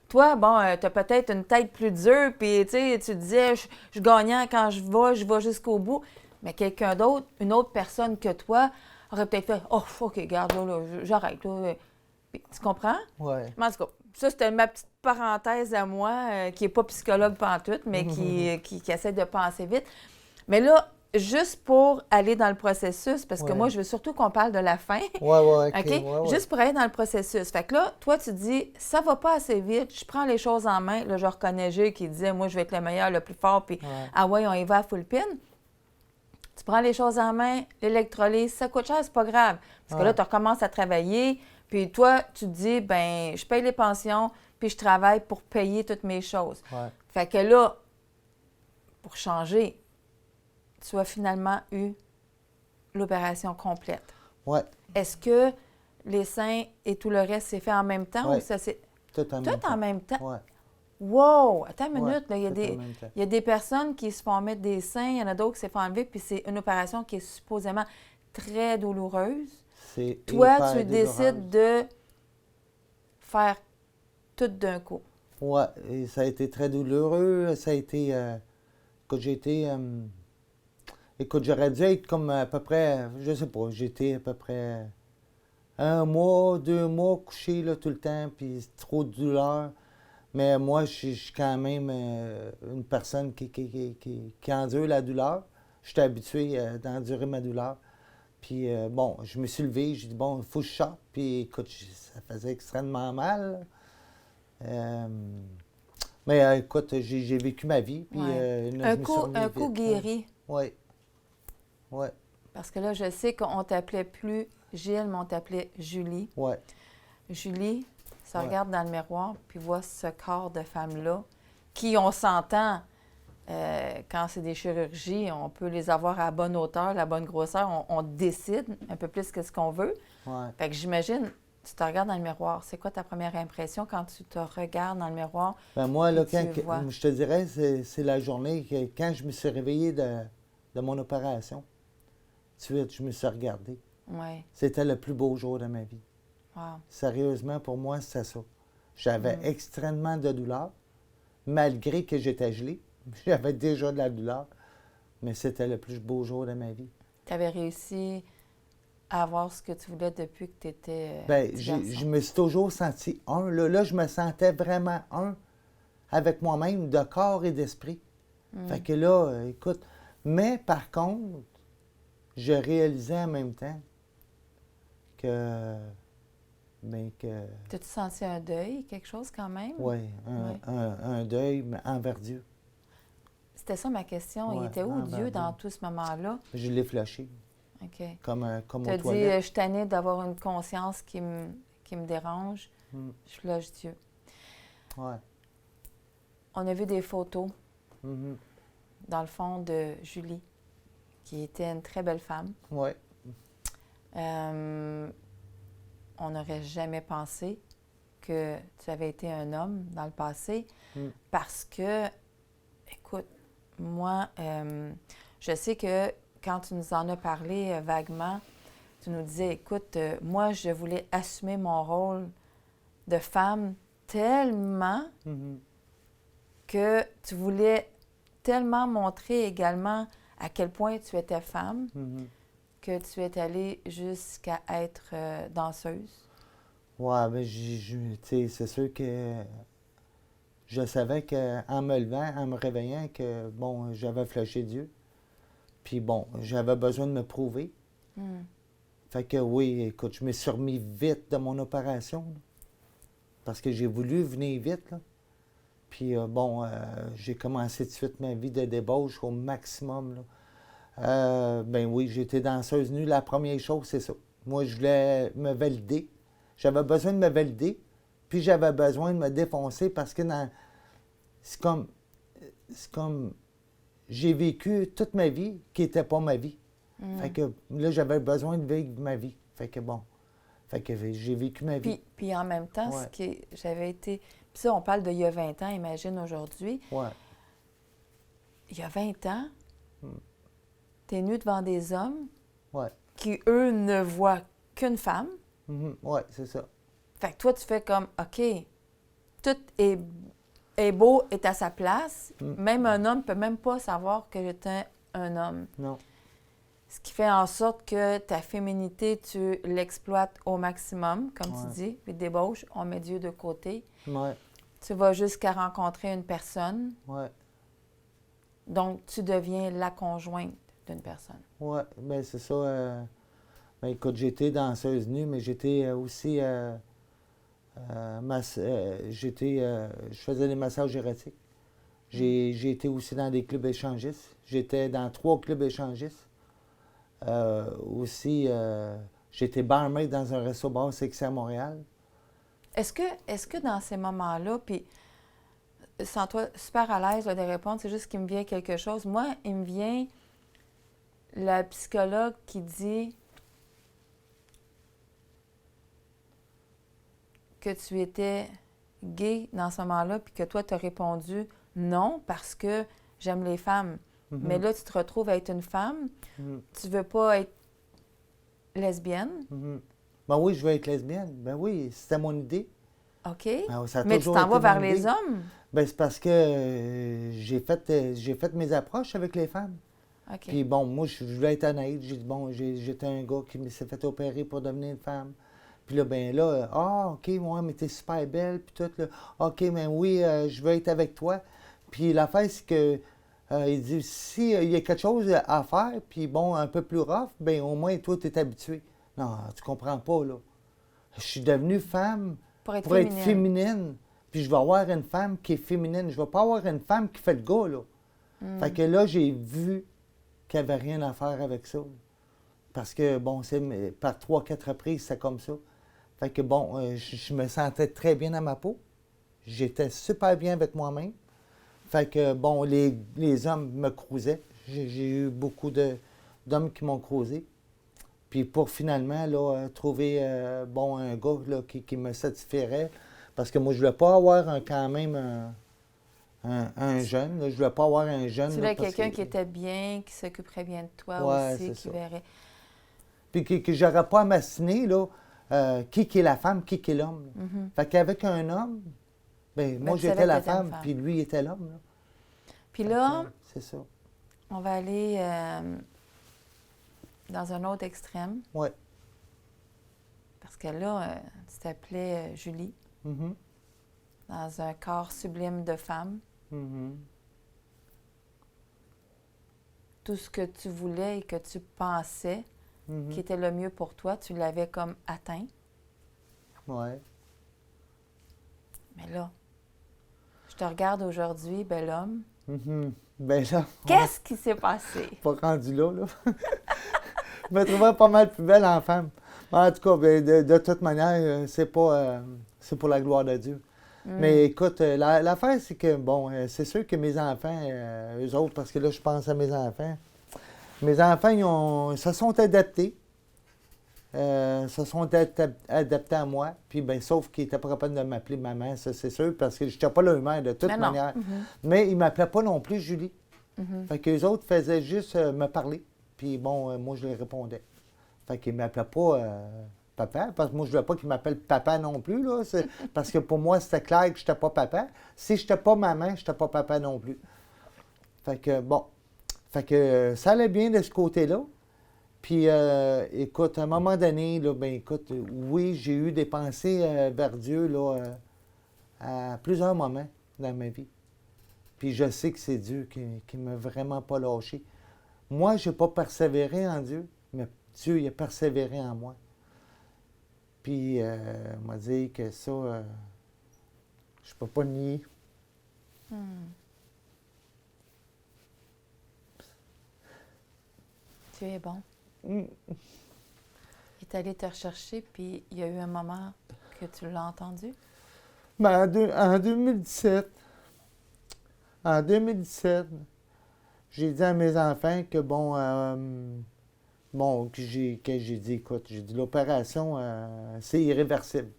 Toi, bon, tu as peut-être une tête plus dure, puis, tu sais, tu disais, je gagnais quand je vais jusqu'au bout. Mais quelqu'un d'autre, une autre personne que toi, aurait peut-être fait, oh, OK, regarde, là, j'arrête, là. Puis, tu comprends? Ouais. Mais en tout cas, ça, c'était ma petite parenthèse à moi, qui n'est pas psychologue pantoute, mais qui essaie de penser vite. Mais là, juste pour aller dans le processus, parce que Ouais. moi, je veux surtout qu'on parle de la fin. Ouais, OK. OK? Ouais, ouais. Juste pour aller dans le processus. Fait que là, toi, tu dis, ça va pas assez vite, je prends les choses en main. Là, je reconnais Gilles qui disait, moi, je vais être le meilleur, le plus fort, puis Ouais. ah ouais, on y va à full pin. Tu prends les choses en main, l'électrolyse, ça coûte cher, c'est pas grave. Parce que là, Ouais. tu recommences à travailler, puis toi, tu te dis, ben je paye les pensions, puis je travaille pour payer toutes mes choses. Ouais. Fait que là, pour changer, tu as finalement eu l'opération complète. Ouais. Est-ce que les seins et tout le reste s'est fait en même temps Ouais. ou ça s'est... Tout en même Tout en temps. même temps? Ouais. Wow! Attends une Ouais, minute, là, il y a tout des... en même temps. Il y a des personnes qui se font mettre des seins, il y en a d'autres qui se font enlever, puis c'est une opération qui est supposément très douloureuse. C'est Toi, hyper tu douloureuse. décides de faire tout d'un coup. Ouais, et ça a été très douloureux. Ça a été. Écoute, j'ai été. Écoute, j'aurais dû être comme à peu près. Je sais pas, j'étais à peu près 1 mois, 2 mois couché là, tout le temps, puis trop de douleur. Mais moi, je suis quand même une personne qui endure la douleur. Je suis habitué d'endurer ma douleur. Puis bon, je me suis levé, j'ai dit, bon, il faut que je sorte. Puis écoute, ça faisait extrêmement mal. Mais écoute, j'ai vécu ma vie. Puis, Ouais. là, je me suis remis Un coup vite. guéri. Oui. Oui. Parce que là, je sais qu'on t'appelait plus Gilles, mais on t'appelait Julie. Oui. Julie se Ouais. regarde dans le miroir puis voit ce corps de femme-là qui, on s'entend, quand c'est des chirurgies, on peut les avoir à la bonne hauteur, la bonne grosseur. On décide un peu plus que ce qu'on veut. Ouais. Fait que j'imagine, tu te regardes dans le miroir. C'est quoi ta première impression quand tu te regardes dans le miroir? Ben moi, là, Puis tu vois. je te dirais, c'est la journée que quand je me suis réveillé de mon opération. Tout de suite, je me suis regardé. Oui. C'était le plus beau jour de ma vie. Wow. Sérieusement, pour moi, c'était ça. J'avais extrêmement de douleur, malgré que j'étais gelé. J'avais déjà de la douleur, mais c'était le plus beau jour de ma vie. Tu avais réussi à avoir ce que tu voulais depuis que tu étais Ben, petit garçon. je me suis toujours senti un. Là, je me sentais vraiment un avec moi-même, de corps et d'esprit. Fait que là, écoute, mais par contre, je réalisais en même temps que bien que... T'as-tu senti un deuil, quelque chose quand même? Oui, Ouais. un deuil mais envers Dieu. C'était ça ma question. Il Ouais, était où envers Dieu dans Dieu. tout ce moment-là? Je l'ai flashé, OK. comme Tu aux as dit, toilettes. je suis tannée d'avoir une conscience qui me dérange. Mm. Je flush Dieu. Ouais. On a vu des photos, Mhm. dans le fond, de Julie, qui était une très belle femme. Ouais. On n'aurait jamais pensé que tu avais été un homme dans le passé Mm. parce que, écoute, moi, je sais que quand tu nous en as parlé vaguement, tu nous disais, écoute, moi, je voulais assumer mon rôle de femme tellement Mhm. que tu voulais tellement montrer également à quel point tu étais femme Mhm. que tu es allée jusqu'à être danseuse. Ouais, ben, tu sais, c'est sûr que je savais qu'en me levant, en me réveillant, que, bon, j'avais flashé Dieu. Puis bon, j'avais besoin de me prouver. Hmm. Fait que oui, écoute, je me suis remis vite de mon opération, là, parce que j'ai voulu venir vite, là. Puis j'ai commencé tout de suite ma vie de débauche au maximum, là. Ben oui, j'étais danseuse nue. La première chose, c'est ça. Moi, je voulais me valider. J'avais besoin de me valider, puis j'avais besoin de me défoncer parce que c'est comme, c'est comme, j'ai vécu toute ma vie qui n'était pas ma vie. Hmm. Fait que là, j'avais besoin de vivre ma vie. Fait que bon, fait que j'ai vécu ma vie. Puis en même temps, Ouais. j'avais été... Puis ça, on parle d'il y a 20 ans, imagine aujourd'hui. Ouais. Il y a 20 ans, Hmm. tu es nu devant des hommes Ouais. qui, eux, ne voient qu'une femme. Mhm. Ouais, c'est ça. Fait que toi, tu fais comme, OK, tout est beau, est à sa place. Mm. Même un homme ne peut même pas savoir que j'étais un homme. Non. Ce qui fait en sorte que ta féminité, tu l'exploites au maximum, comme Ouais. tu dis, les débauches, on met Dieu de côté. Ouais. Tu vas jusqu'à rencontrer une personne, Ouais. donc tu deviens la conjointe d'une personne. Ouais. Ben c'est ça. Ben écoute, j'étais danseuse nue, mais j'étais aussi je faisais des massages érotiques. J'ai été aussi dans des clubs échangistes. J'étais dans 3 clubs échangistes. Aussi, j'étais barmaid dans un resto-bar sexy à Montréal. Est-ce que dans ces moments-là, puis sens-toi super à l'aise là, de répondre, c'est juste qu'il me vient quelque chose. Moi, il me vient la psychologue qui dit que tu étais gay dans ce moment-là, puis que toi, tu as répondu non parce que j'aime les femmes. Mhm. Mais là, tu te retrouves à être une femme, Mhm. tu veux pas être lesbienne, Mhm. Ben oui, je veux être lesbienne. Ben oui, c'était mon idée. OK? Ben, ça a Mais tu toujours t'en été vas vers mon les idée. hommes. Ben, c'est parce que j'ai fait mes approches avec les femmes. OK. Puis bon, moi, je voulais être honnête. J'ai dit, bon, j'étais un gars qui s'est fait opérer pour devenir une femme. Puis là, ben là, OK, ouais, mais t'es super belle, puis tout, là. OK, mais oui, je veux être avec toi. Puis l'affaire, c'est que, il dit, si il y a quelque chose à faire, puis bon, un peu plus rough, ben au moins, toi, t'es habitué. Non, tu comprends pas, là. Je suis devenue femme Pour être pour être féminine. féminine. Puis je vais avoir une femme qui est féminine. Je vais pas avoir une femme qui fait le gars, là. Fait que là, j'ai vu qu'il n'y avait rien à faire avec ça. Parce que, bon, par 3-4 reprises, c'est comme ça. Fait que, bon, je me sentais très bien dans ma peau. J'étais super bien avec moi-même. Fait que, bon, les hommes me cruisaient. J'ai eu beaucoup d'hommes qui m'ont cruisé. Puis pour finalement, là, trouver, bon, un gars là, qui me satisferait. Parce que moi, je voulais pas avoir quand même un jeune. Là. Je voulais pas avoir un jeune. Tu là, voulais parce quelqu'un que- qui était bien, qui s'occuperait bien de toi Ouais, aussi, c'est qui ça. verrait. Puis que j'aurais pas à m'assiner, là, qui est la femme, qui est l'homme. Là. Mhm. Fait qu'avec un homme, ben moi, tu savais j'étais que la t'étais une femme, femme. puis lui, il était l'homme. Là. Puis Fait là, que, c'est ça. on va aller dans un autre extrême. Ouais. Parce que là, tu t'appelais Julie, Mhm. dans un corps sublime de femme. Mhm. Tout ce que tu voulais et que tu pensais Mhm. qui était le mieux pour toi, tu l'avais comme atteint. Ouais. Mais là, je te regarde aujourd'hui, bel homme. Mhm. Ben là, Qu'est-ce qui s'est passé? pas rendu là, là. Je me trouvais pas mal plus belle en femme. En tout cas, ben, de toute manière, c'est pour la gloire de Dieu. Mais écoute, l'affaire, c'est que, bon, c'est sûr que mes enfants, eux autres, parce que là, je pense à mes enfants, se sont adaptés. Adaptés à moi. Puis, ben, sauf qu'ils n'étaient pas capables de m'appeler maman, ça, c'est sûr, parce que je n'étais pas leur mère de toute Mais non. manière. Mais ils ne m'appelaient pas non plus Julie. Fait que les autres faisaient juste me parler. Puis, bon, moi, je les répondais. Fait qu'ils ne m'appelaient pas papa, parce que moi, je ne voulais pas qu'ils m'appellent papa non plus, là. Parce que pour moi, c'était clair que je n'étais pas papa. Si je n'étais pas maman, je n'étais pas papa non plus. Fait que, bon. Fait que ça allait bien de ce côté-là. Puis, écoute, à un moment donné, là, ben écoute, oui, j'ai eu des pensées vers Dieu, là, à plusieurs moments dans ma vie. Puis je sais que c'est Dieu qui ne m'a vraiment pas lâché. Moi, je n'ai pas persévéré en Dieu, mais Dieu, il a persévéré en moi. Puis, il m'a dit que ça, je peux pas nier. Tu es bon. Il est allé te rechercher, puis il y a eu un moment que tu l'as entendu? Ben, en 2017, j'ai dit à mes enfants que, que j'ai dit, écoute, j'ai dit, l'opération, c'est irréversible.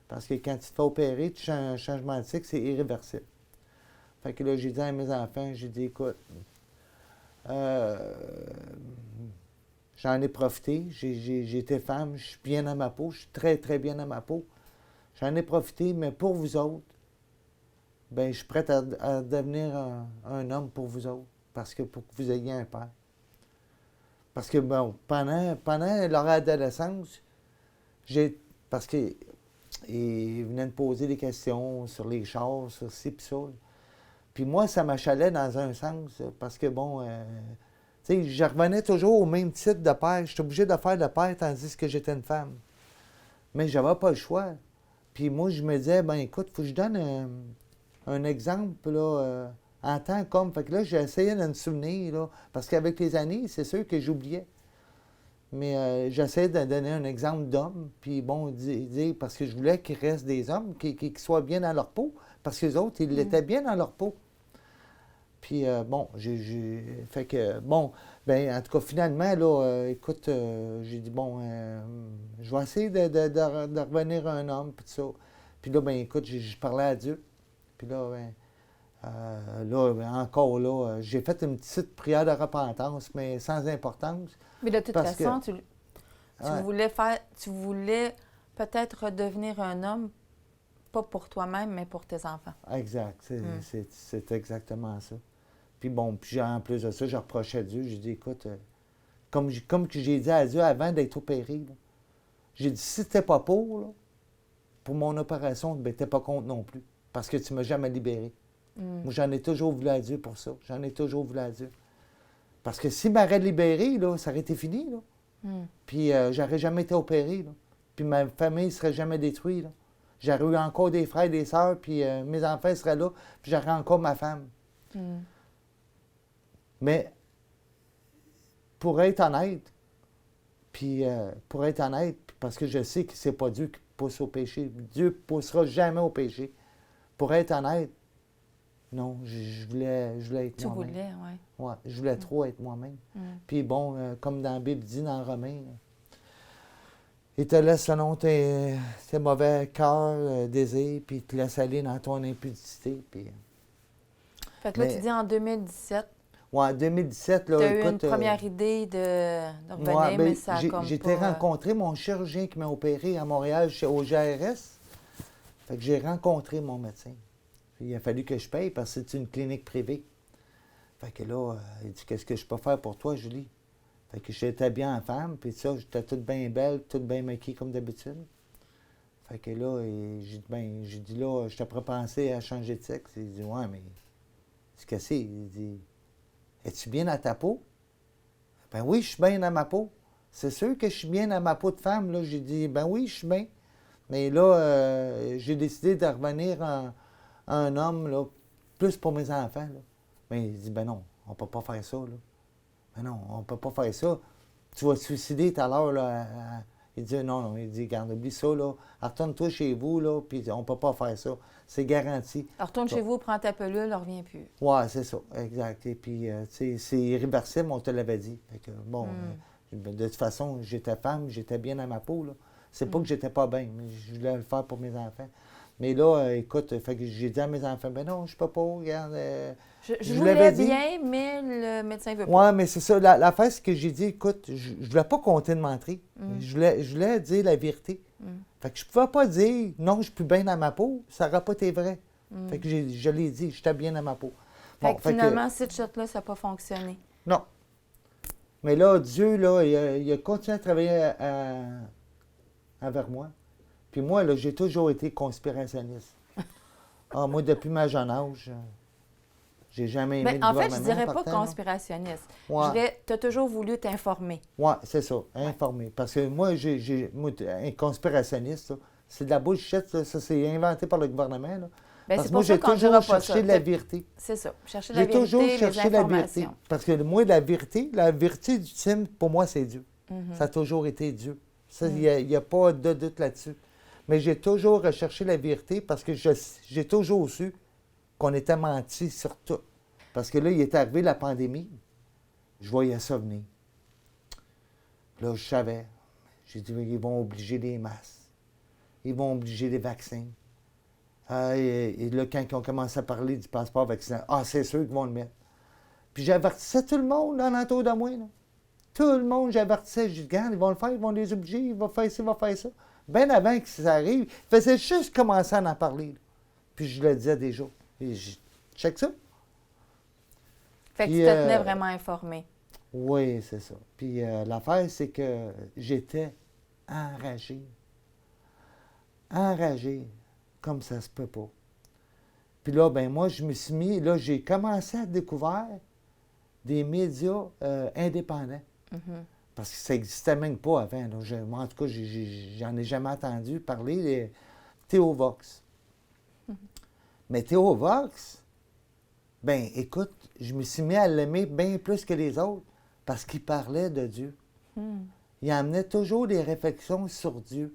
Parce que quand tu te fais opérer, tu as un changement de cycle, c'est irréversible. Fait que là, j'ai dit à mes enfants, j'ai dit, écoute, j'en ai profité, j'ai été femme, je suis bien dans ma peau, je suis très, très bien dans ma peau. J'en ai profité, mais pour vous autres, ben, je suis prête à devenir un homme pour vous autres, parce que pour que vous ayez un père. Parce que, bon, pendant leur adolescence, parce qu'ils venaient me poser des questions sur les chars, sur ci pis ça. Puis moi, ça m'achalait dans un sens, parce que, bon, tu sais, je revenais toujours au même titre de père. J'étais obligé de faire le père tandis que j'étais une femme. Mais j'avais pas le choix. Puis moi, je me disais, ben écoute, il faut que je donne un exemple, là, en tant qu'homme. Fait que là, j'ai essayé de me souvenir, là, parce qu'avec les années, c'est sûr que j'oubliais. Mais j'essayais de donner un exemple d'homme, puis bon, dire, parce que je voulais qu'il reste des hommes qui soient bien dans leur peau, parce que les autres, ils l'étaient bien dans leur peau. Puis bon, fait que, bon, ben en tout cas, finalement, là, écoute, j'ai dit, bon, je vais essayer de revenir un homme, puis tout ça. Puis là, ben écoute, je parlais à Dieu. Puis là, encore là, j'ai fait une petite prière de repentance, mais sans importance. Mais de toute façon, tu Ouais. voulais peut-être redevenir un homme, pas pour toi-même, mais pour tes enfants. Exact, c'est exactement ça. Puis bon, puis en plus de ça, je reprochais à Dieu. J'ai dit, écoute, comme que j'ai dit à Dieu avant d'être opéré, là, j'ai dit, si t'es pas pour mon opération, ben t'es pas contre non plus. Parce que tu m'as jamais libéré. Moi, j'en ai toujours voulu à Dieu pour ça. J'en ai toujours voulu à Dieu. Parce que s'il m'aurait libéré, là, ça aurait été fini, là. Puis j'aurais jamais été opéré, là. Puis ma famille ne serait jamais détruite, là. J'aurais eu encore des frères et des sœurs, puis mes enfants seraient là, puis j'aurais encore ma femme. Mais pour être honnête, parce que je sais que c'est pas Dieu qui pousse au péché. Dieu ne poussera jamais au péché. Pour être honnête, non, je voulais être Tu moi-même. voulais, oui. Ouais, je voulais trop être moi-même. Puis bon, comme dans la Bible dit dans Romains, il te laisse selon tes mauvais cœurs, désirs, puis il te laisse aller dans ton impudicité. Puis... Fait que là, tu dis en 2017, ouais, en 2017, là, tu as eu une écoute, première idée de revenir, ouais, mais ça a comme j'ai été pas... rencontrer mon chirurgien qui m'a opéré à Montréal au GRS. Fait que j'ai rencontré mon médecin. Puis il a fallu que je paye parce que c'est une clinique privée. Fait que là, il dit, qu'est-ce que je peux faire pour toi, Julie? Fait que j'étais bien en femme, puis ça, j'étais toute bien belle, toute bien maquillée comme d'habitude. Fait que là, j'ai dit, là, je t'ai pensé à changer de sexe. Il dit, ouais, mais c'est que c'est? Il dit, es-tu bien dans ta peau? Ben oui, je suis bien dans ma peau. C'est sûr que je suis bien dans ma peau de femme, là. J'ai dit, ben oui, je suis bien. Mais là, j'ai décidé de revenir un homme, là, plus pour mes enfants. Là. Mais il dit, ben non, on ne peut pas faire ça. Là. Ben non, on ne peut pas faire ça. Tu vas te suicider tout à l'heure. Là, il dit, non, non. Il dit, garde, oublie ça. Là. Retourne-toi chez vous, là, puis on ne peut pas faire ça. C'est garanti. Alors, retourne chez vous, prends ta pelule, ne reviens plus. Oui, c'est ça, exact. Et puis, tu sais, c'est irréversible, on te l'avait dit. Fait que, bon, de toute façon, j'étais femme, j'étais bien dans ma peau. Là. C'est pas que j'étais pas bien, mais je voulais le faire pour mes enfants. Mais là, écoute, fait que j'ai dit à mes enfants, ben non, je peux pas, regarde. Je voulais bien, mais le médecin veut pas. Oui, mais c'est ça. L'affaire, c'est que j'ai dit, écoute, je voulais pas compter de mentir. Je voulais dire la vérité. Fait que je pouvais pas dire, non, je suis plus bien dans ma peau, ça n'aurait pas été vrai. Fait que je l'ai dit, j'étais bien dans ma peau. Fait que finalement, cette shot-là, ça n'a pas fonctionné. Non. Mais là, Dieu, là, il a continué à travailler envers moi. Puis moi, là, j'ai toujours été conspirationniste. Ah, moi, depuis ma jeune âge, j'ai jamais aimé le en gouvernement. fait, je dirais pas partant, conspirationniste. Ouais. Je dirais, tu as toujours voulu t'informer. Oui, c'est ça, informé. Parce que moi, moi, un conspirationniste, là, c'est de la bullshit, ça c'est inventé par le gouvernement. Là. Bien, Parce c'est que moi, pour ça j'ai qu'on toujours dira pas cherché ça. la vérité. C'est ça. Chercher la J'ai vérité, toujours les cherché la vérité. informations. Parce que moi, la vérité ultime, pour moi, c'est Dieu. Ça a toujours été Dieu. Il n'y a pas de doute là-dessus. Mais j'ai toujours recherché la vérité parce que j'ai toujours su qu'on était menti sur tout. Parce que là, il est arrivé la pandémie. Je voyais ça venir. Là, je savais. J'ai dit, ils vont obliger les masques. Ils vont obliger les vaccins. Et là, quand ils ont commencé à parler du passeport vaccinal, c'est sûr qu'ils vont le mettre. Puis j'avertissais tout le monde en entour de moi. Là. Tout le monde, j'avertissais. Je dis, regarde, ils vont le faire, ils vont les obliger, ils vont faire ça, ils vont faire ça. Bien avant que ça arrive, ils faisaient juste commencer à en parler. Là. Puis je le disais déjà. Et je check ça. Fait que tu te tenais vraiment informé. Oui, c'est ça. Puis l'affaire, c'est que j'étais enragé. Enragé, comme ça se peut pas. Puis là, ben moi, je me suis mis, là, j'ai commencé à découvrir des médias indépendants. Parce que ça n'existait même pas avant. Là. Moi, en tout cas, j'en ai jamais entendu parler de Théovox. Mais Théovox, ben écoute, je me suis mis à l'aimer bien plus que les autres parce qu'il parlait de Dieu. Il amenait toujours des réflexions sur Dieu.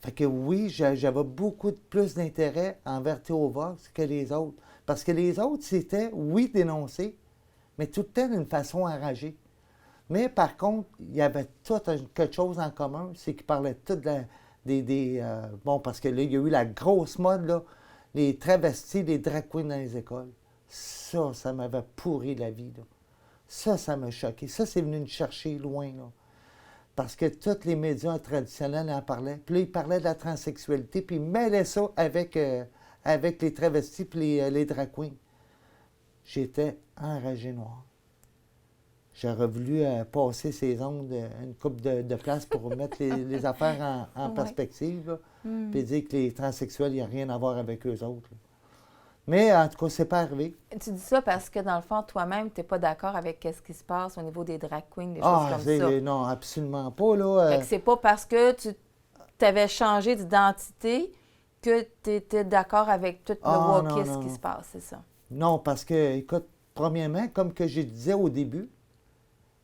Fait que oui, j'avais beaucoup plus d'intérêt envers Théovox que les autres. Parce que les autres, c'était, oui, dénoncer, mais tout le temps d'une façon enragée. Mais par contre, il y avait tout quelque chose en commun, c'est qu'ils parlaient tout bon, parce que là, il y a eu la grosse mode, là, les travestis, les drag queens dans les écoles. Ça m'avait pourri la vie, là. Ça m'a choqué. Ça, c'est venu me chercher loin, là. Parce que tous les médias traditionnels en parlaient. Puis là, ils parlaient de la transsexualité, puis ils mêlaient ça avec les travestis puis les drag queens. J'étais enragé noir. J'aurais voulu passer ces ondes une couple de place pour mettre les affaires en perspective, là, puis dire que les transsexuels, il n'y a rien à voir avec eux autres. Là. Mais en tout cas, c'est pas arrivé. Tu dis ça parce que, dans le fond, toi-même, tu n'es pas d'accord avec ce qui se passe au niveau des drag queens, des choses comme ça. Non, absolument pas. Là, Fait que c'est pas parce que tu avais changé d'identité que tu étais d'accord avec tout le wokisme qui se passe, c'est ça? Non, parce que, écoute, premièrement, comme que je disais au début,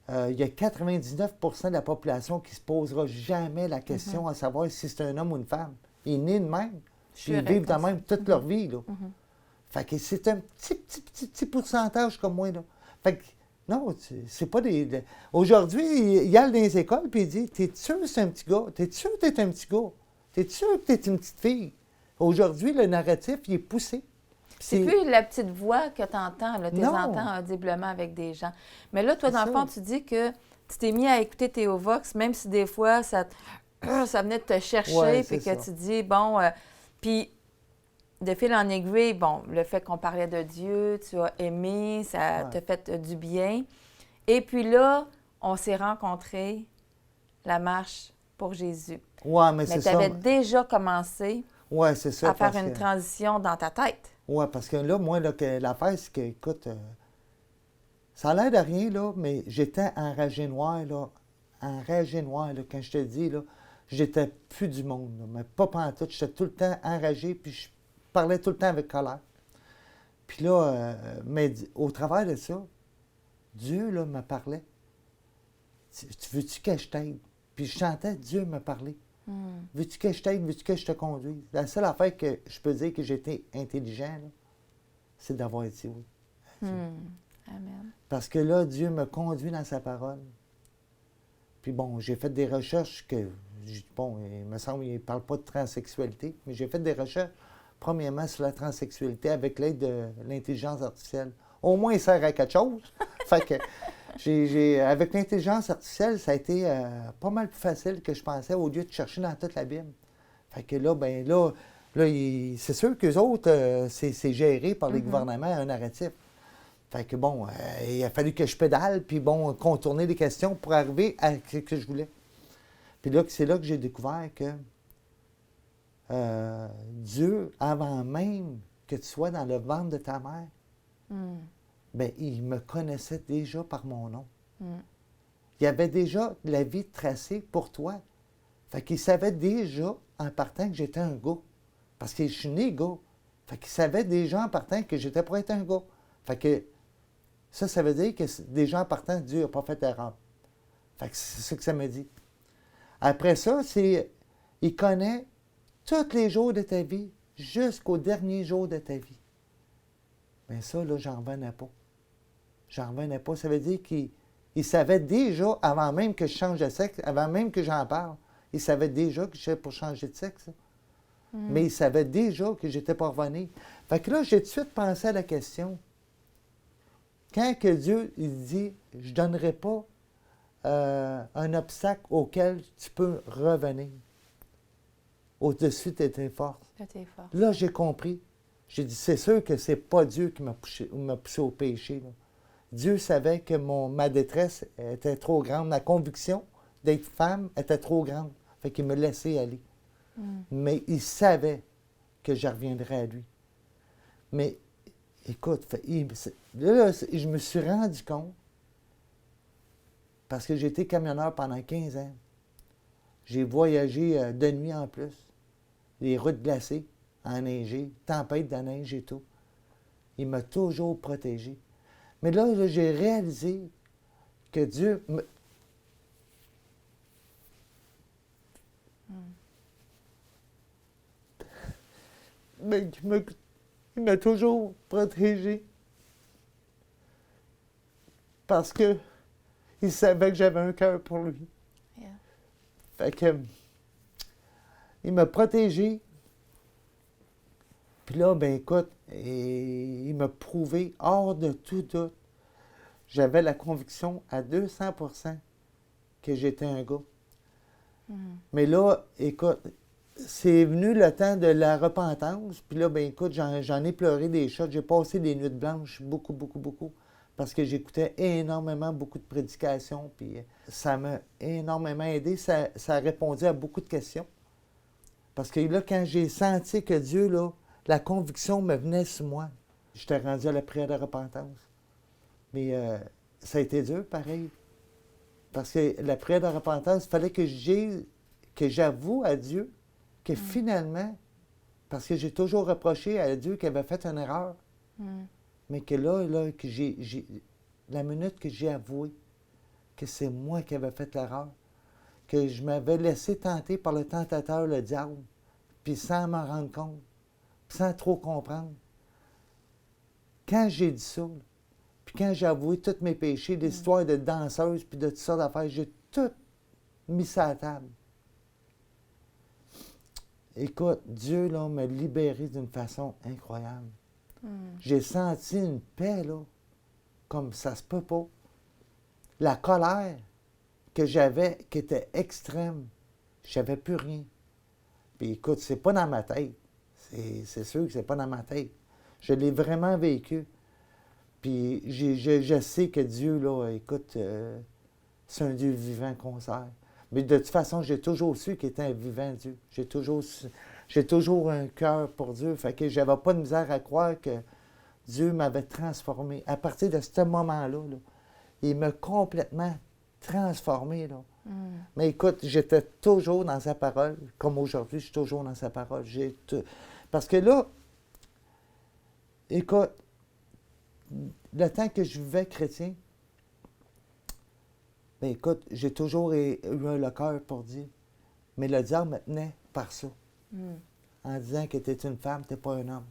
il y a 99 de la population qui ne se posera jamais la question à savoir si c'est un homme ou une femme. Ils sont nés de même, puis ils vivent de même toute leur vie. Là. Fait que c'est un petit pourcentage comme moi. Là. Fait que, non, c'est pas des... Aujourd'hui, il y a dans les écoles, puis il dit, t'es sûr que c'est un petit gars? T'es sûr que t'es un petit gars? T'es sûr que t'es une petite fille? Aujourd'hui, le narratif, il est poussé. C'est plus la petite voix que tu entends, tu les entends audiblement avec des gens. Mais là, toi, dans le fond, tu dis que tu t'es mis à écouter Théovox, même si des fois, ça venait de te chercher, puis que tu dis, bon, puis de fil en aiguille, bon, le fait qu'on parlait de Dieu, tu as aimé, ça t'a fait du bien. Et puis là, on s'est rencontrés, la marche pour Jésus. Oui, mais c'est ça. Mais tu avais déjà commencé à faire une transition dans ta tête. Oui, parce que là, moi, l'affaire, c'est que, écoute, ça a l'air de rien, là, mais j'étais enragé noir, là. Enragé noir, là, quand je te dis, là. j'étais plus du monde, là, mais pas pantoute. J'étais tout le temps enragé, puis je parlais tout le temps avec colère. Puis là, mais au travers de ça, Dieu, là, me parlait. Tu veux-tu que je t'aide? Puis je chantais, Dieu me parlait. Veux-tu que je t'aide? Veux-tu que je te conduise? La seule affaire que je peux dire que j'étais intelligent, là, c'est d'avoir dit oui. Amen. Parce que là, Dieu me conduit dans sa parole. Puis bon, j'ai fait des recherches que, bon, il me semble qu'il ne parle pas de transsexualité, mais j'ai fait des recherches, premièrement, sur la transsexualité avec l'aide de l'intelligence artificielle. Au moins, il sert à quelque chose. Fait que, avec l'intelligence artificielle, ça a été pas mal plus facile que je pensais au lieu de chercher dans toute la Bible. Fait que là, ben là, c'est sûr qu'eux autres, c'est géré par les gouvernements, un narratif. Fait que bon, il a fallu que je pédale, puis bon, contourner les questions pour arriver à ce que je voulais. Puis là, c'est là que j'ai découvert que Dieu, avant même que tu sois dans le ventre de ta mère, ben, il me connaissait déjà par mon nom. Il avait déjà la vie tracée pour toi. Fait qu'il savait déjà, en partant, que j'étais un gars. Parce que je suis né gars. Fait qu'il savait déjà en partant que j'étais pour être un gars. Fait que ça veut dire que déjà en partant, Dieu n'a pas fait d'erreur. Fait que c'est ça que ça me dit. Après ça, il connaît tous les jours de ta vie, jusqu'au dernier jour de ta vie. Mais ça, là, j'en revenais pas. J'en revenais pas. Ça veut dire qu'il savait déjà, avant même que je change de sexe, avant même que j'en parle, il savait déjà que j'étais pour changer de sexe. Mais il savait déjà que j'étais pas revenu. Fait que là, j'ai tout de suite pensé à la question. Quand que Dieu il dit, je ne donnerai pas un obstacle auquel tu peux revenir au-dessus de tes forces. Là, j'ai compris. J'ai dit, c'est sûr que c'est pas Dieu qui m'a poussé au péché. Là. Dieu savait que ma détresse était trop grande. Ma conviction d'être femme était trop grande. Fait qu'il me laissait aller. Mais il savait que je reviendrais à lui. Mais écoute, là, je me suis rendu compte, parce que j'ai été camionneur pendant 15 ans. J'ai voyagé de nuit en plus. Les routes glacées, enneigées, tempête de neige et tout. Il m'a toujours protégé. Mais là, j'ai réalisé que Dieu il m'a toujours protégé. Parce que il savait que j'avais un cœur pour lui. Yeah. Fait que il m'a protégé. Puis là, ben écoute, il m'a prouvé hors de tout doute. J'avais la conviction à 200% que j'étais un gars. Mais là, écoute, c'est venu le temps de la repentance. Puis là, ben écoute, j'en ai pleuré des shots. J'ai passé des nuits blanches, beaucoup, beaucoup, beaucoup. Parce que j'écoutais énormément, beaucoup de prédications. Puis ça m'a énormément aidé. Ça a répondu à beaucoup de questions. Parce que là, quand j'ai senti que Dieu, là, la conviction me venait sur moi, j'étais rendu à la prière de repentance. Mais ça a été dur, pareil. Parce que la prière de repentance, il fallait que j'avoue à Dieu que finalement, parce que j'ai toujours reproché à Dieu qu'il avait fait une erreur, mais que là que la minute que j'ai avoué que c'est moi qui avais fait l'erreur, que je m'avais laissé tenter par le tentateur, le diable, puis sans m'en rendre compte, sans trop comprendre. Quand j'ai dit ça, puis quand j'ai avoué tous mes péchés, l'histoire de danseuse, puis de toutes sortes d'affaires, j'ai tout mis ça à la table. Écoute, Dieu là, m'a libéré d'une façon incroyable. J'ai senti une paix, là, comme ça se peut pas. La colère que j'avais, qui était extrême, je savais plus rien. Puis écoute, c'est pas dans ma tête. C'est sûr que c'est pas dans ma tête. Je l'ai vraiment vécu. Puis je sais que Dieu, là, écoute, c'est un Dieu vivant qu'on sert. Mais de toute façon, j'ai toujours su qu'il était un vivant Dieu. J'ai toujours un cœur pour Dieu. Fait que j'avais pas de misère à croire que Dieu m'avait transformé. À partir de ce moment-là, là, il m'a complètement transformé. Là. Mais écoute, j'étais toujours dans sa parole, comme aujourd'hui, je suis toujours dans sa parole. Parce que là, écoute, le temps que je vivais chrétien, ben écoute, j'ai toujours eu le cœur pour dire, mais le diable me tenait par ça, en disant que tu es une femme, tu n'es pas un homme.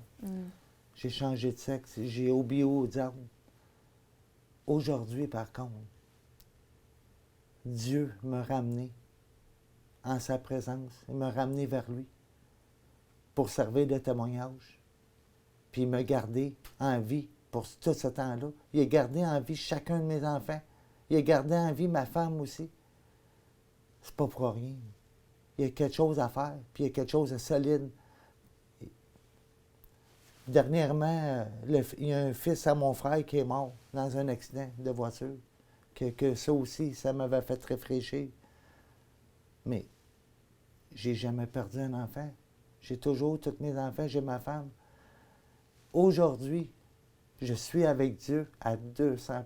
J'ai changé de sexe, j'ai obéi au diable. Aujourd'hui, par contre, Dieu m'a ramené en sa présence, il m'a ramené vers lui pour servir de témoignage, puis il m'a gardé en vie pour tout ce temps-là. Il a gardé en vie chacun de mes enfants. Il a gardé en vie ma femme aussi. C'est pas pour rien. Il y a quelque chose à faire, puis il y a quelque chose de solide. Dernièrement, il y a un fils à mon frère qui est mort dans un accident de voiture. Que ça aussi, ça m'avait fait réfléchir. Mais j'ai jamais perdu un enfant. J'ai toujours tous mes enfants, j'ai ma femme. Aujourd'hui, je suis avec Dieu à 200%.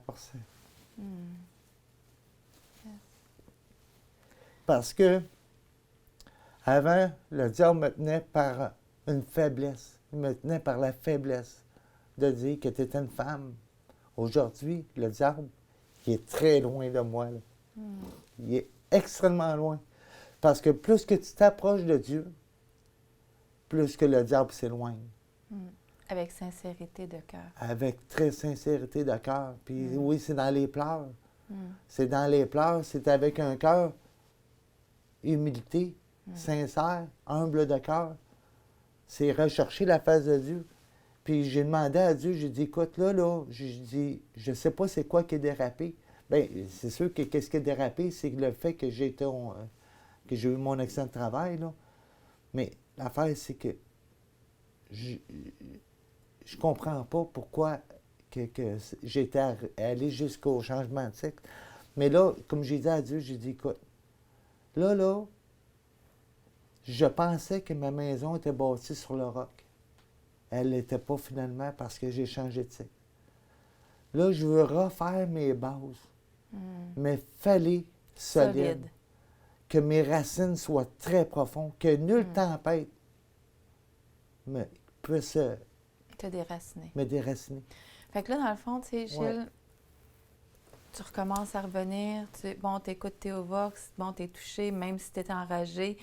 Parce que avant, le diable me tenait par une faiblesse. Il me tenait par la faiblesse de dire que tu étais une femme. Aujourd'hui, le diable, il est très loin de moi. Là. Il est extrêmement loin. Parce que plus que tu t'approches de Dieu, plus que le diable s'éloigne. Avec sincérité de cœur. Avec très sincérité de cœur. Puis oui, c'est dans les pleurs. C'est dans les pleurs, c'est avec un cœur humilité, sincère, humble de cœur. C'est rechercher la face de Dieu. Puis j'ai demandé à Dieu, j'ai dit, écoute, là, j'ai dit, je sais pas c'est quoi qui est dérapé. Bien, c'est sûr que qu'est-ce qui est dérapé, c'est le fait que j'ai eu mon accident de travail, là. Mais l'affaire, c'est que je comprends pas pourquoi que j'étais allé jusqu'au changement de sexe. Mais là, comme j'ai dit à Dieu, j'ai dit, écoute, là, je pensais que ma maison était bâtie sur le roc. Elle l'était pas finalement parce que j'ai changé de sexe. Là, je veux refaire mes bases, mais fallait solide. Que mes racines soient très profondes, que nulle tempête puisse te déraciner. Me déraciner. Fait que là, dans le fond, tu sais, Gilles, tu recommences à revenir, t'écoutes Théovox, t'es touché, même si t'es enragé,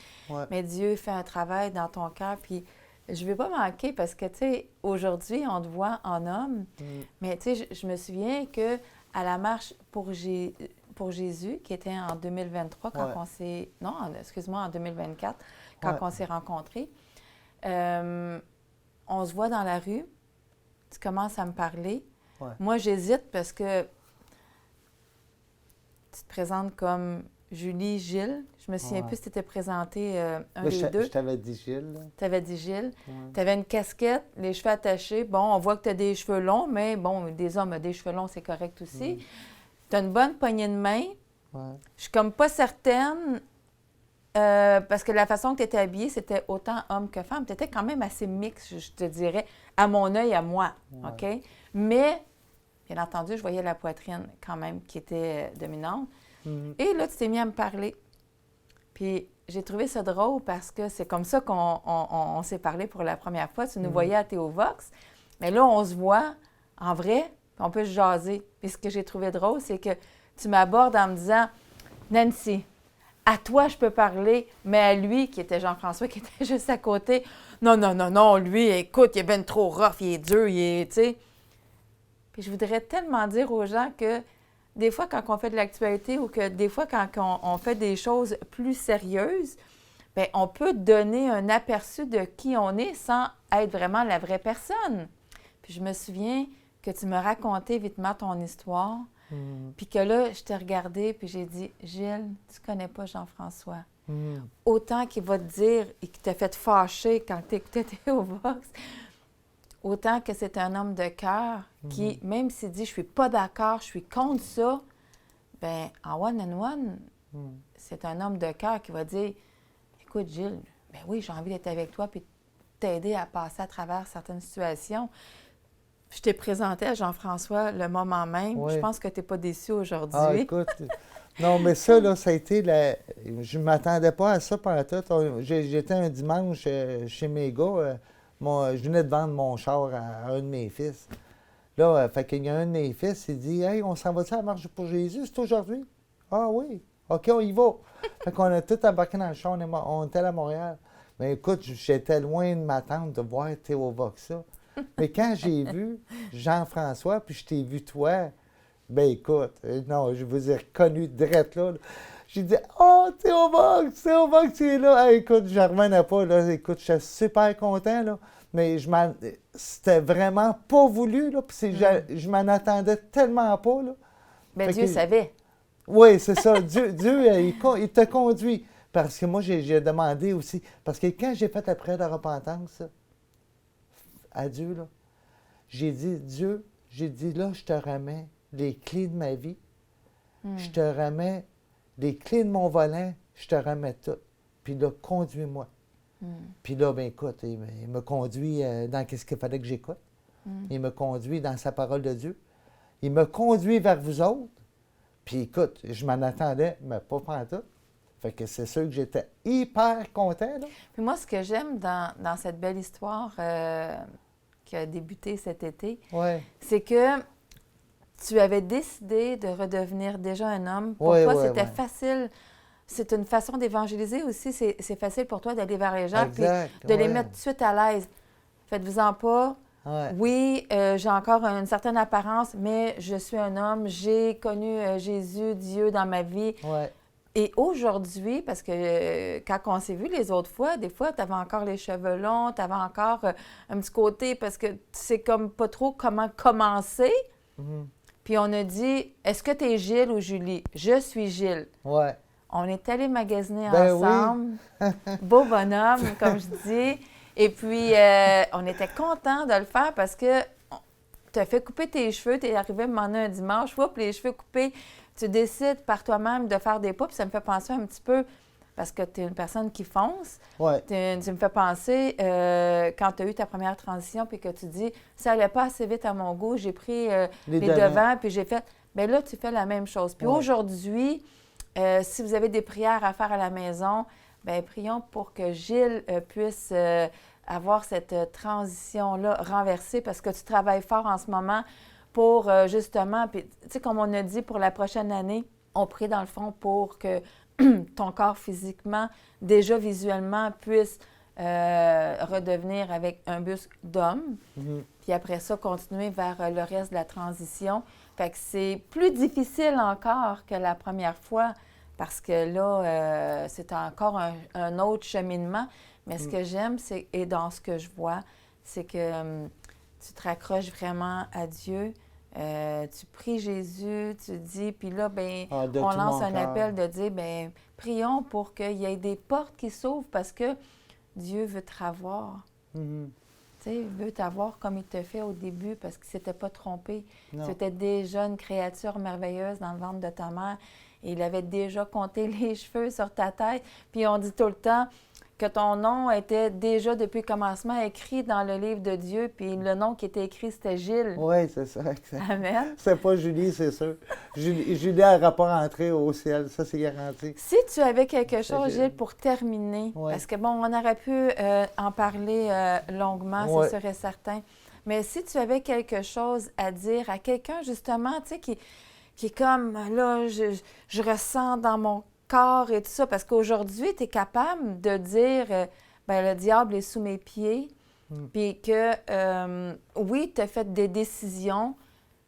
mais Dieu fait un travail dans ton cœur, puis je ne vais pas manquer parce que, tu sais, aujourd'hui, on te voit en homme, mais tu sais, je me souviens que à la marche pour Jésus, qui était en 2023, quand on s'est... Non, excuse-moi, en 2024, quand on s'est rencontrés, on se voit dans la rue, tu commences à me parler. Moi, j'hésite parce que tu te présentes comme Julie, Gilles. Je me souviens plus si tu t'étais présenté un des deux. Je t'avais dit Gilles. Tu avais dit Gilles. Tu avais une casquette, les cheveux attachés. Bon, on voit que tu as des cheveux longs, mais bon, des hommes ont des cheveux longs, c'est correct aussi. Tu as une bonne poignée de main. Je suis comme pas certaine, parce que la façon que tu étais habillée, c'était autant homme que femme. Tu étais quand même assez mixte, je te dirais, à mon œil, à moi. OK? Mais, bien entendu, je voyais la poitrine quand même qui était dominante. Et là, tu t'es mis à me parler. Puis j'ai trouvé ça drôle parce que c'est comme ça qu'on s'est parlé pour la première fois. Tu nous voyais à Théovox. Mais là, on se voit en vrai, puis on peut se jaser. Puis ce que j'ai trouvé drôle, c'est que tu m'abordes en me disant, Nancy, à toi, je peux parler, mais à lui, qui était Jean-François, qui était juste à côté, non, lui, écoute, il est bien trop rough, il est dur, il est, tu sais. Puis je voudrais tellement dire aux gens que des fois, quand on fait de l'actualité ou que des fois, quand on fait des choses plus sérieuses, bien, on peut donner un aperçu de qui on est sans être vraiment la vraie personne. Puis je me souviens que tu me racontais vitement ton histoire, puis que là, je t'ai regardé, puis j'ai dit, Gilles, tu connais pas Jean-François. Autant qu'il va te dire et qu'il t'a fait fâcher quand tu écoutais Théovox, autant que c'est un homme de cœur qui, même s'il dit « je suis pas d'accord, je suis contre ça », bien, en one-on-one, c'est un homme de cœur qui va dire « Écoute, Gilles, bien oui, j'ai envie d'être avec toi puis t'aider à passer à travers certaines situations. » Je t'ai présenté à Jean-François le moment même. Je pense que tu n'es pas déçu aujourd'hui. Ah, écoute, Non, mais ça, là, ça a été je ne m'attendais pas à ça pendant tout. J'étais un dimanche chez mes gars. Je venais de vendre mon char à un de mes fils. Là, fait qu'il y a un de mes fils, il dit Hey, on s'en va-tu à la marche pour Jésus? C'est aujourd'hui? Ah oui. OK, on y va. Fait qu'on a tout embarqué dans le char. On était à Montréal. Mais écoute, j'étais loin de m'attendre de voir Théo Voxa. Mais quand j'ai vu Jean-François, puis je t'ai vu toi, ben écoute, non, je vous ai reconnu direct là. J'ai dit Oh, Théo Vox, tu es là. Hey, écoute, je ne revenais pas. Là. Écoute, je suis super content. Là. Mais c'était vraiment pas voulu. Là, puis je m'en attendais tellement pas. Là. Bien, Dieu savait. Oui, c'est ça. Dieu il te conduit. Parce que moi, j'ai demandé aussi. Parce que quand j'ai fait la prière de repentance à Dieu, là, j'ai dit Dieu, là, je te remets les clés de ma vie. Je te remets les clés de mon volant. Je te remets tout. Puis là, conduis-moi. Puis là, ben écoute, il me conduit dans ce qu'il fallait que j'écoute. Il me conduit dans sa parole de Dieu. Il me conduit vers vous autres. Puis écoute, je m'en attendais, mais pas pantoute. Fait que c'est sûr que j'étais hyper content. Là. Puis moi, ce que j'aime dans cette belle histoire qui a débuté cet été, c'est que tu avais décidé de redevenir déjà un homme. Pour toi, c'était facile. C'est une façon d'évangéliser aussi. C'est facile pour toi d'aller vers les gens et de les mettre tout de suite à l'aise. Faites-vous-en pas. Oui, j'ai encore une certaine apparence, mais je suis un homme. J'ai connu Jésus, Dieu dans ma vie. Et aujourd'hui, parce que quand on s'est vu les autres fois, des fois, tu avais encore les cheveux longs, tu avais encore un petit côté, parce que tu sais comme pas trop comment commencer. Puis on a dit, est-ce que tu es Gilles ou Julie? Je suis Gilles. On est allés magasiner ensemble. Oui. Beau bonhomme, comme je dis. Et puis, on était contents de le faire parce que tu as fait couper tes cheveux, tu es arrivé à me demander un dimanche, puis les cheveux coupés, tu décides par toi-même de faire des pas, puis ça me fait penser un petit peu, parce que tu es une personne qui fonce, tu me fais penser, quand tu as eu ta première transition, puis que tu dis, ça n'allait pas assez vite à mon goût, j'ai pris les devants, puis j'ai fait, bien là, tu fais la même chose. Puis aujourd'hui, si vous avez des prières à faire à la maison, bien, prions pour que Gilles puisse avoir cette transition-là renversée parce que tu travailles fort en ce moment pour justement, puis tu sais, comme on a dit pour la prochaine année, on prie dans le fond pour que ton corps physiquement, déjà visuellement, puisse redevenir avec un buste d'homme. Puis après ça, continuer vers le reste de la transition. Fait que c'est plus difficile encore que la première fois parce que là, c'est encore un autre cheminement. Mais ce que j'aime, et dans ce que je vois, c'est que tu te raccroches vraiment à Dieu. Tu pries Jésus, tu dis, puis là, ben, on lance un appel de dire, ben, prions pour qu'il y ait des portes qui s'ouvrent parce que Dieu veut te revoir. Tu sais, il veut t'avoir comme il te fait au début parce qu'il ne s'était pas trompé. Tu étais déjà une créature merveilleuse dans le ventre de ta mère. Et il avait déjà compté les cheveux sur ta tête. Puis on dit tout le temps que ton nom était déjà depuis le commencement écrit dans le livre de Dieu. Puis le nom qui était écrit, c'était Gilles. Oui, c'est ça. Amen. C'est pas Julie, c'est sûr. Julie n'aura pas rentré au ciel, ça c'est garanti. Si tu avais quelque chose, Gilles, pour terminer, parce que bon, on aurait pu en parler longuement, c'est sûr et certain. Mais si tu avais quelque chose à dire à quelqu'un, justement, tu sais, qui est comme, là, je ressens dans mon corps et tout ça, parce qu'aujourd'hui, tu es capable de dire, ben le diable est sous mes pieds, puis que, oui, tu as fait des décisions,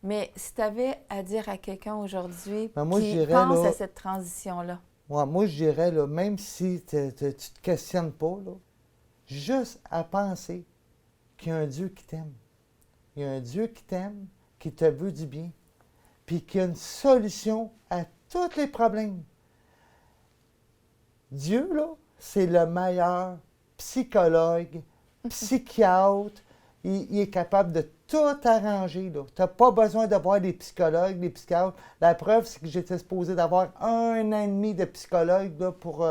mais si tu avais à dire à quelqu'un aujourd'hui qui pense à cette transition-là. Moi, je dirais, là, même si tu ne te questionnes pas, là, juste à penser qu'il y a un Dieu qui t'aime. Il y a un Dieu qui t'aime, qui te veut du bien, puis qu'il y a une solution à tous les problèmes. Dieu, là, c'est le meilleur psychologue, psychiatre. Il est capable de tout arranger. Tu n'as pas besoin d'avoir des psychologues, des psychiatres. La preuve, c'est que j'étais supposé d'avoir 1 an et demi de psychologue là, pour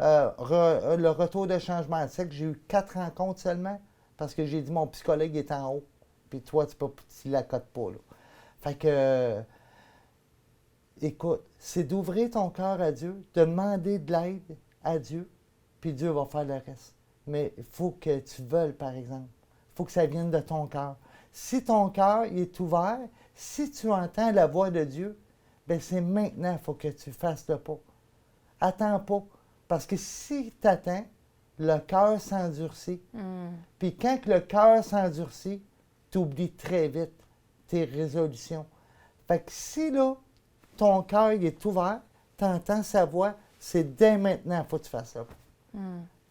le retour de changement de sexe. J'ai eu 4 rencontres seulement parce que j'ai dit mon psychologue est en haut. Puis toi, tu ne l'accotes pas. Là. Fait que écoute, c'est d'ouvrir ton cœur à Dieu, de demander de l'aide à Dieu, puis Dieu va faire le reste. Mais il faut que tu veuilles, par exemple. Il faut que ça vienne de ton cœur. Si ton cœur est ouvert, si tu entends la voix de Dieu, bien c'est maintenant qu'il faut que tu fasses le pas. Attends pas. Parce que si tu attends, le cœur s'endurcit. Puis quand le cœur s'endurcit, tu oublies très vite tes résolutions. Fait que si là, ton cœur est ouvert, tu entends sa voix, c'est dès maintenant qu'il faut que tu fasses ça.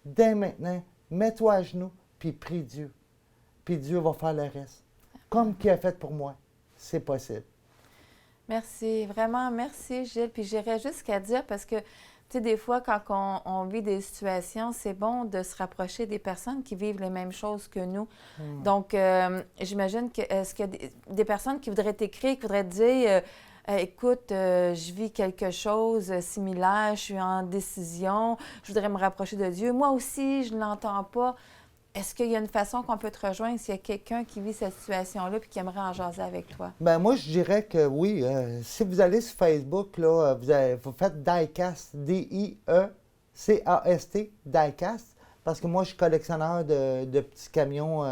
Dès maintenant, mets-toi à genoux, puis prie Dieu. Puis Dieu va faire le reste. Comme qu'il a fait pour moi. C'est possible. Merci, vraiment, merci Gilles. Puis j'irais jusqu'à dire, parce que, tu sais, des fois, quand on vit des situations, c'est bon de se rapprocher des personnes qui vivent les mêmes choses que nous. Donc, j'imagine que, est-ce qu'il y a des personnes qui voudraient t'écrire, qui voudraient te dire, écoute, je vis quelque chose similaire, je suis en décision, je voudrais me rapprocher de Dieu. Moi aussi, je ne l'entends pas. Est-ce qu'il y a une façon qu'on peut te rejoindre s'il y a quelqu'un qui vit cette situation-là et qui aimerait en jaser avec toi? Bien, moi, je dirais que oui. Si vous allez sur Facebook, là, vous faites Diecast, D-I-E-C-A-S-T, Diecast, parce que moi, je suis collectionneur de petits camions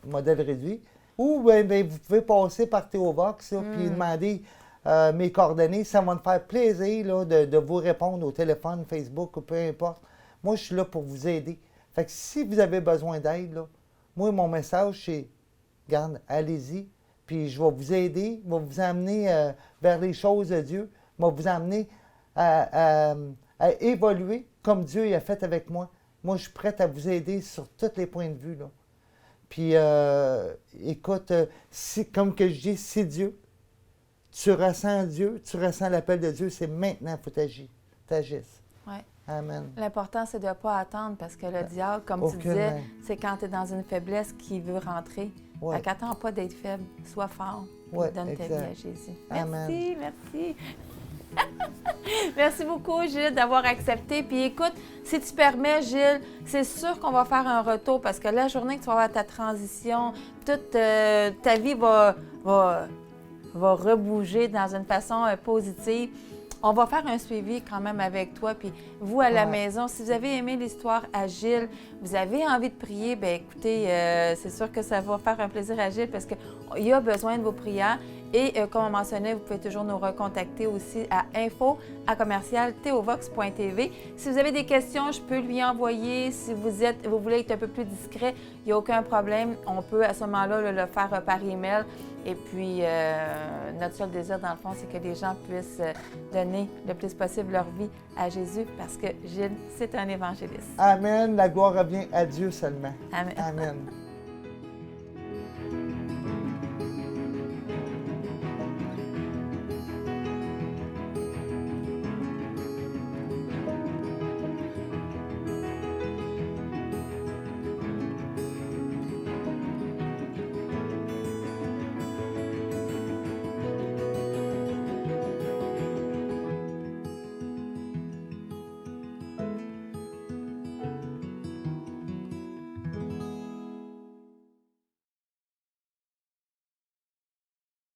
modèle réduit. Ou bien, vous pouvez passer par Théovox puis demander mes coordonnées. Ça va me faire plaisir là, de vous répondre au téléphone, Facebook ou peu importe. Moi, je suis là pour vous aider. Fait que si vous avez besoin d'aide, là, moi, mon message, c'est, regarde, allez-y, puis je vais vous aider, je vais vous amener vers les choses de Dieu, je vais vous amener à évoluer comme Dieu a fait avec moi. Moi, je suis prête à vous aider sur tous les points de vue, là. Puis, écoute, comme que je dis, c'est Dieu. Tu ressens Dieu, tu ressens l'appel de Dieu, c'est maintenant qu'il faut t'agisses. Oui. Amen. L'important, c'est de ne pas attendre parce que le diable, comme tu disais, c'est quand tu es dans une faiblesse qu'il veut rentrer. Ouais. Fait qu'attends pas d'être faible, sois fort. Ouais, donne ta vie à Jésus. Amen. Merci, merci. Merci beaucoup, Gilles, d'avoir accepté. Puis écoute, si tu permets, Gilles, c'est sûr qu'on va faire un retour parce que la journée que tu vas avoir ta transition, toute ta vie va rebouger dans une façon positive. On va faire un suivi quand même avec toi. Puis vous, à la maison, si vous avez aimé l'histoire à Gilles, vous avez envie de prier, bien écoutez, c'est sûr que ça va faire un plaisir à Gilles parce qu'il a besoin de vos prières. Et comme on mentionnait, vous pouvez toujours nous recontacter aussi à info@theovox.tv. Si vous avez des questions, je peux lui envoyer. Si vous voulez être un peu plus discret, il n'y a aucun problème. On peut à ce moment-là le faire par email. Et puis, notre seul désir, dans le fond, c'est que les gens puissent donner le plus possible leur vie à Jésus parce que Gilles, c'est un évangéliste. Amen. La gloire revient à Dieu seulement. Amen. Amen.